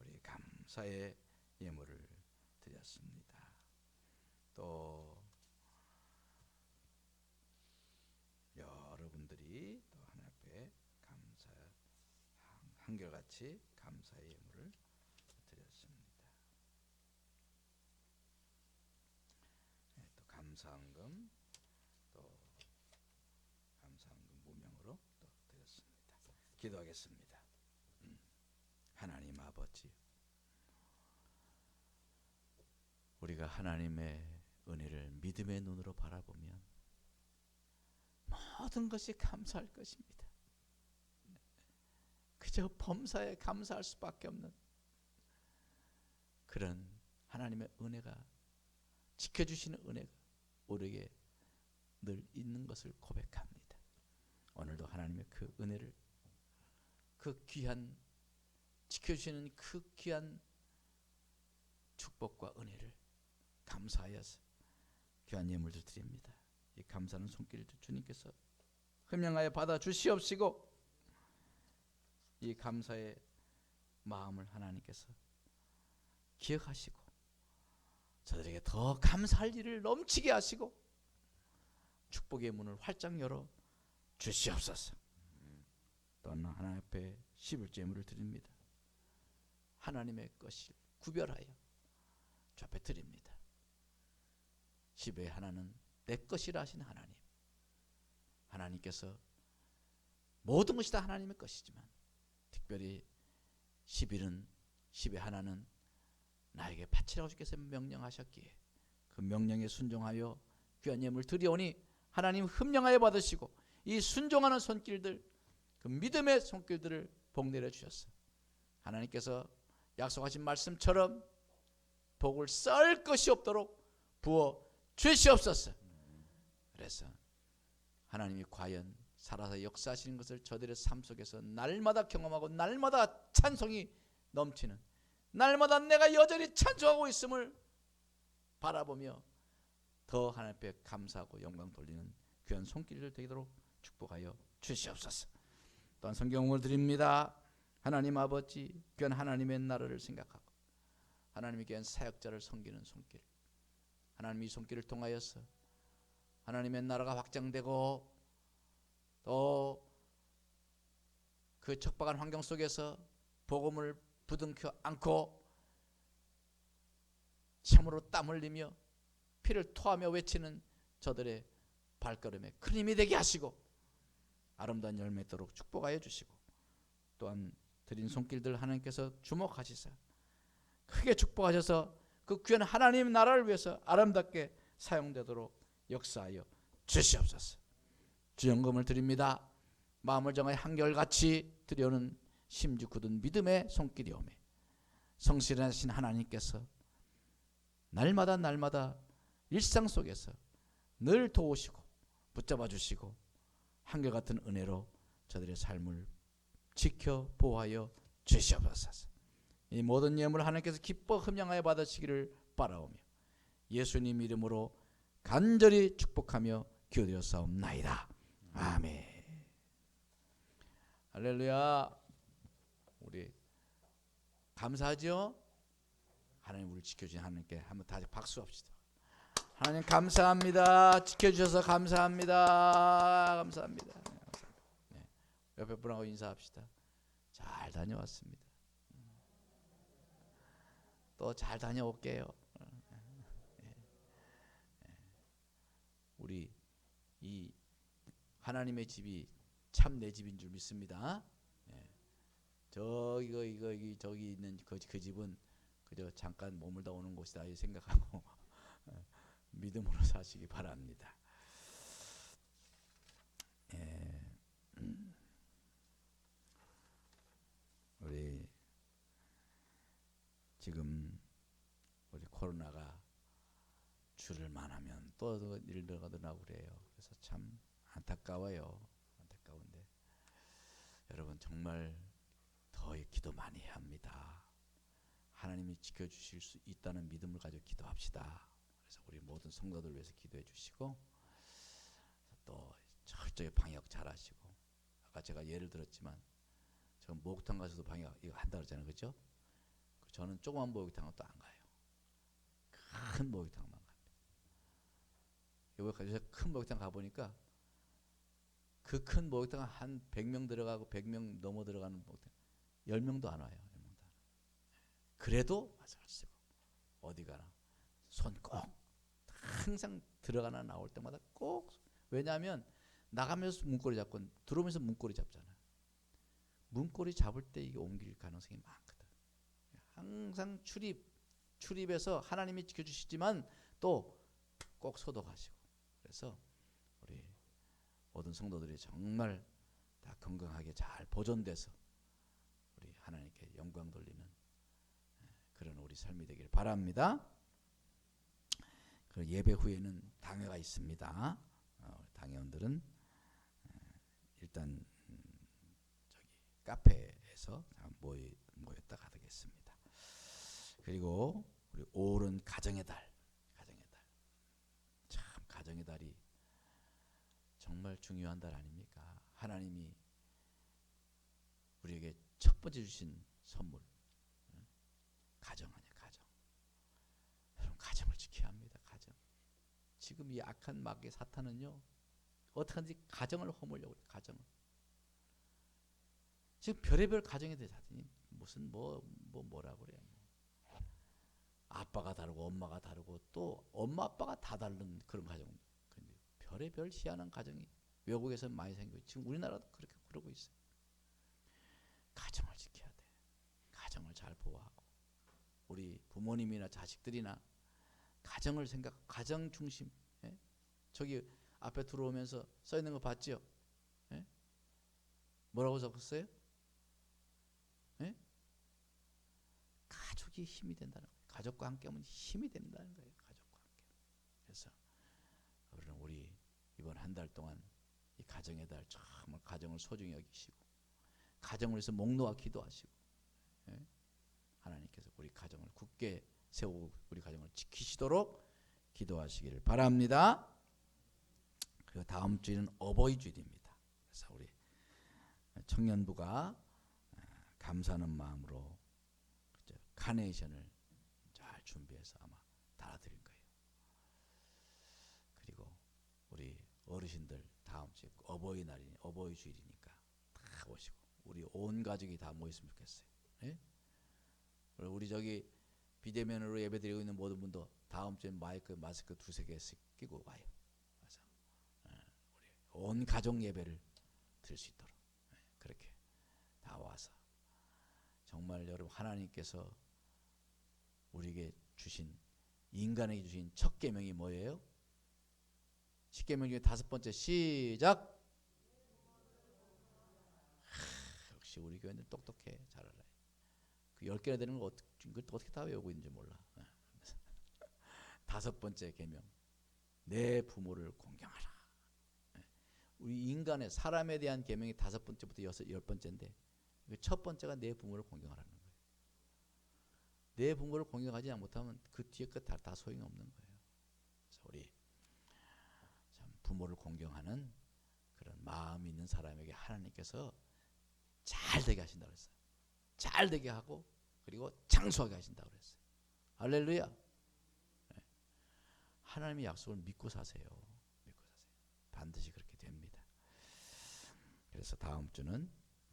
우리 감사의 예물을 드렸습니다. 또 여러분들이 또 하나님 앞에 감사 한결같이 감사의 예물을 드렸습니다. 또 감사헌금 또 감사헌금 무명으로 또 드렸습니다. 기도하겠습니다. 하나님 아버지, 우리가 하나님의 은혜를 믿음의 눈으로 바라보면 모든 것이 감사할 것입니다. 그저 범사에 감사할 수밖에 없는 그런 하나님의 은혜가 지켜주시는 은혜가 우리에게 늘 있는 것을 고백합니다. 오늘도 하나님의 그 은혜를 그 귀한 지켜주시는 그 귀한 축복과 은혜를 감사하여서 귀한 예물들 드립니다. 이 감사하는 손길을 주님께서 흠양하여 받아 주시옵시고 이 감사의 마음을 하나님께서 기억하시고 저들에게 더 감사할 일을 넘치게 하시고 축복의 문을 활짝 열어 주시옵소서. 또한 하나님 앞에 11조 예물을 드립니다. 하나님의 것을 구별하여 주 앞에 드립니다. 10의 하나는 내 것이라 하신 하나님, 하나님께서 모든 것이 다 하나님의 것이지만 특별히 11은 10의 하나는 나에게 바치라고 주께서 명령하셨기에 그 명령에 순종하여 귀한 예물 드리오니 하나님 흠령하여 받으시고 이 순종하는 손길들 그 믿음의 손길들을 복내려 주셨어. 하나님께서 약속하신 말씀처럼 복을 썰 것이 없도록 부어 주시옵소서. 그래서 하나님이 과연 살아서 역사하시는 것을 저들의 삶 속에서 날마다 경험하고 날마다 찬송이 넘치는, 날마다 내가 여전히 찬송하고 있음을 바라보며 더 하나님 앞에 감사하고 영광 돌리는 귀한 손길들 되도록 축복하여 주시옵소서. 또한 성경을 드립니다. 하나님 아버지, 귀한 하나님의 나라를 생각하고 하나님의 귀한 사역자를 섬기는 손길, 하나님 이 손길을 통하여서 하나님의 나라가 확장되고 또 그 척박한 환경 속에서 복음을 부둥켜 안고 참으로 땀 흘리며 피를 토하며 외치는 저들의 발걸음에 큰 힘이 되게 하시고 아름다운 열매 맺도록 축복하여 주시고 또한 드린 손길들 하나님께서 주목하시사 크게 축복하셔서 그 귀한 하나님 나라를 위해서 아름답게 사용되도록 역사하여 주시옵소서. 주연금을 드립니다. 마음을 정하여 한결같이 드려오는 심지 굳은 믿음의 손길이오매 성실하신 하나님께서 날마다 일상 속에서 늘 도우시고 붙잡아 주시고 한결같은 은혜로 저들의 삶을 지켜 보호하여 주시옵소서. 이 모든 예물을 하나님께서 기뻐 흠양하여 받으시기를 바라오며 예수님 이름으로 간절히 축복하며 기도드렸사옵나이다. 아멘. 할렐루야. 우리 감사하죠? 하나님 우리를 지켜주신 하나님께 한번 다시 박수합시다. 하나님 감사합니다. 지켜주셔서 감사합니다. 감사합니다. 네. 옆에 분하고 인사합시다. 잘 다녀왔습니다. 또 잘 다녀올게요. 우리 이 하나님의 집이 참 내 집인 줄 믿습니다. 저기 있는 그 집은 그저 잠깐 머물다 오는 곳이다 이 생각하고 믿음으로 사시기 바랍니다. 우리 지금 우리 코로나가 줄을 만하면 또 일 들어가더라고 그래요. 그래서 참 안타까워요. 안타까운데 여러분 정말 더 기도 많이 해야 합니다. 하나님이 지켜주실 수 있다는 믿음을 가지고 기도합시다. 그래서 우리 모든 성도들 위해서 기도해 주시고 또 철저히 방역 잘 하시고 아까 제가 예를 들었지만 저 목욕탕 가서도 방역 이거 한다 그러잖아요. 그렇죠? 저는 조그만 목욕탕은 또 안 가요. 큰 목욕탕만 갑니다. 요새 큰 목욕탕 가보니까 그 큰 목욕탕 한 100명 들어가고 100명 넘어 들어가는 목욕탕 10명도 안 와요. 10명도 안 와요. 그래도 마스크를 쓰고 어디 가나 손 꼭 항상 들어가나 나올 때마다 꼭 왜냐하면 나가면서 문고리 잡고 들어오면서 문고리 잡잖아요. 문고리 잡을 때 이게 옮길 가능성이 많거든. 항상 출입에서 하나님이 지켜주시지만 또 꼭 소독하시고 그래서 우리 모든 성도들이 정말 다 건강하게 잘 보존돼서 우리 하나님께 영광 돌리는 그런 우리 삶이 되길 바랍니다. 그 예배 후에는 당회가 있습니다. 당회원들은 일단 저기 카페에서 모였다 가겠습니다. 그리고 우리 5월은 가정의 달. 참 가정의 달이 정말 중요한 달 아닙니까? 하나님이 우리에게 첫 번째 주신 선물 가정 아니야 가정. 여러분 가정을 지켜야 합니다. 가정. 지금 이 악한 마귀의 사탄은요 어떻게든지 가정을 허물려고 그래요. 가정을. 지금 별의별 가정에 대해서 무슨 뭐라고 그래요. 아빠가 다르고 엄마가 다르고 또 엄마 아빠가 다 다른 그런 가정. 그런데 별의별 희한한 가정이 외국에서 많이 생기고 지금 우리나라도 그렇게 그러고 있어요. 가정을 지켜야 돼. 가정을 잘 보호하고 우리 부모님이나 자식들이나 가정을 가정 중심. 예? 저기 앞에 들어오면서 써 있는 거 봤죠? 예? 뭐라고 적었어요? 예? 가족이 힘이 된다는 거예요. 가족과 함께하면 힘이 된다는 거예요. 가족과 함께. 그래서 우리 이번 한 달 동안 이 가정의 달 정말 가정을 소중히 여기시고 가정을 위해서 목놓아 기도하시고 예? 하나님께서 우리 가정을 굳게 세우고 우리 가정을 지키시도록 기도하시기를 바랍니다. 그리고 다음 주에는 어버이 주일입니다. 그래서 우리 청년부가 감사하는 마음으로 카네이션을 잘 준비해서 아마 달아드릴 거예요. 그리고 우리 어르신들 다음 주에 어버이날이니 어버이 주일이니까 다 오시고 우리 온 가족이 다 모였으면 좋겠어요. 예? 우리 저기 비대면으로 예배드리고 있는 모든 분도 다음 주에 마스크 두세 개씩 끼고 와요. 그래서 우리 온 가족 예배를 드릴 수 있도록 그렇게 다 와서 정말 여러분 하나님께서 우리에게 주신, 인간에게 주신 첫 계명이 뭐예요? 10계명 중에 5번째, 시작. 역시 우리 교회는 똑똑해. 잘 알아요. 그 10개나 되는 걸 어떻게 다 외우고 있는지 몰라. 5번째 계명, 내 부모를 공경하라. 우리 인간의, 사람에 대한 계명이 5번째부터 10번째인데 그 첫 번째가 내 부모를 공경하라는 거예요. 내 부모를 공경하지 못하면 그 뒤에 것 다 소용이 없는 거예요. 그래서 우리 참 부모를 공경하는 그런 마음이 있는 사람에게 하나님께서 잘 되게 하신다고 그랬어요. 잘 되게 하고 그리고 장수하게 하신다고 그랬어요. 할렐루야. 네. 하나님의 약속을 믿고 사세요. 믿고 사세요. 반드시 그렇게 됩니다. 그래서 다음 주는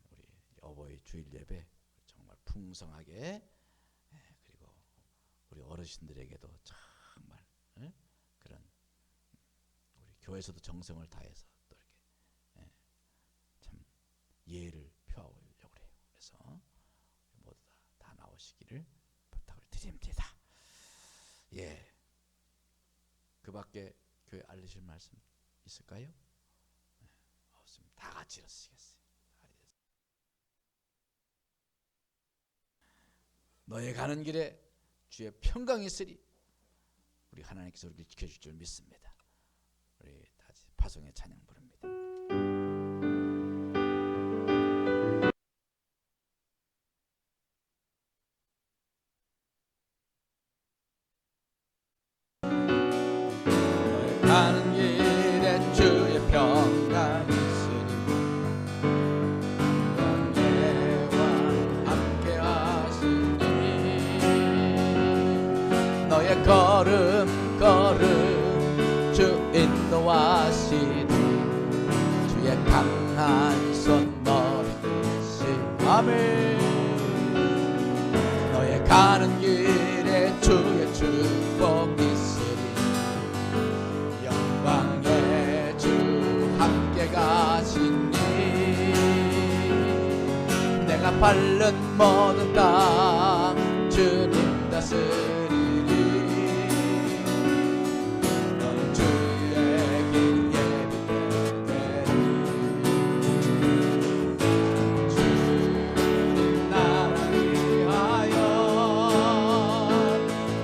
우리 어버이 주일 예배 정말 풍성하게, 그리고 우리 어르신들에게도 정말 그런, 우리 교회에서도 정성을 다해서 또 이렇게 참 예를 표하려고 해요. 그래서 모두 다 나오시기를 부탁을 드립니다. 예. 그 밖에 교회 알리실 말씀 있을까요? 네, 없습니다. 다 같이 일어서시겠어요. 너의 가는 길에 주의 평강이 있으리. 우리 하나님께서 우리를 지켜줄 줄 믿습니다. 우리 다시 파송의 찬양 부릅니다. 가는 길에 주의 평강이 있으리. 너와 함께 하시니 너의 걸음 걸음 주 인도하시니 주의 강한 손 너를 드시. 아멘. 너의 가는 길에 주의 축복 있으리. 영광의 주 함께 가시니 내가 밟는 모든 땅 주님 다스리리. 너는 주의 길 예비되리. 주님 나를 위하여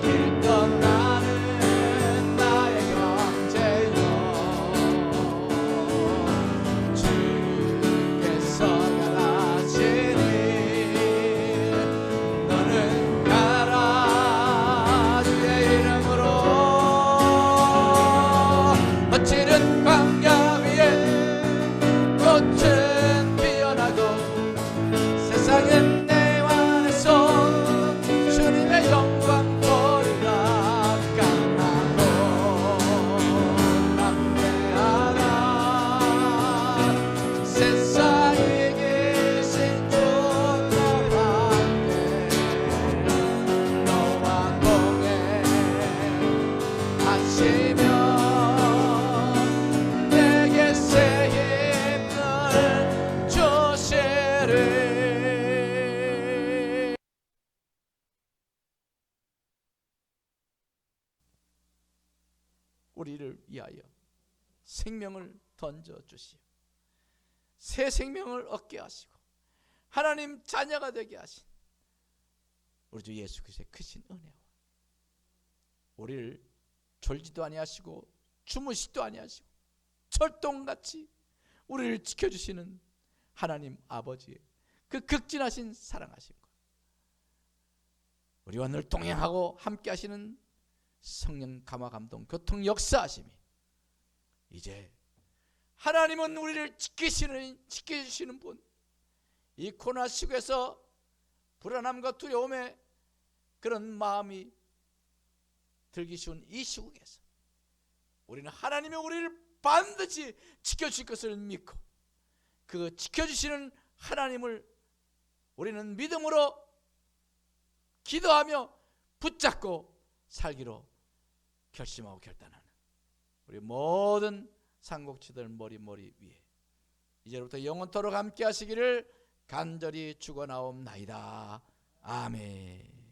길 떠나는 나의 형제여. 주께서 가라시니 너는 가라 주의 이름으로. 거칠은 광야 위에 꽃은 피어나고 세상은 내 안에 손 주님의 영광 보리라. 강하고 담대하라. 세상에 계신 주 너와 함께 너와 동행하시며 내게 새 힘을 주시리. 우리를 위하여 생명을 던져 주시오. 새 생명을 얻게 하시고 하나님 자녀가 되게 하신 우리 주 예수 그리스도의 크신 은혜와 우리를 졸지도 아니하시고 주무시도 아니하시고 철동같이 우리를 지켜주시는 하나님 아버지의 그 극진하신 사랑하심과 우리와 늘 동행하고 함께 하시는 성령 감화 감동 교통 역사하심이 이제 하나님은 우리를 지켜주시는 분, 이 코로나 시국에서 불안함과 두려움에 그런 마음이 들기 쉬운 이 시국에서 우리는 하나님이 우리를 반드시 지켜주실 것을 믿고 그 지켜주시는 하나님을 우리는 믿음으로 기도하며 붙잡고 살기로 결심하고 결단하는 우리 모든 상곡치들 머리 위에 이제부터 영원토록 함께 하시기를 간절히 축원하옵나이다. 아멘.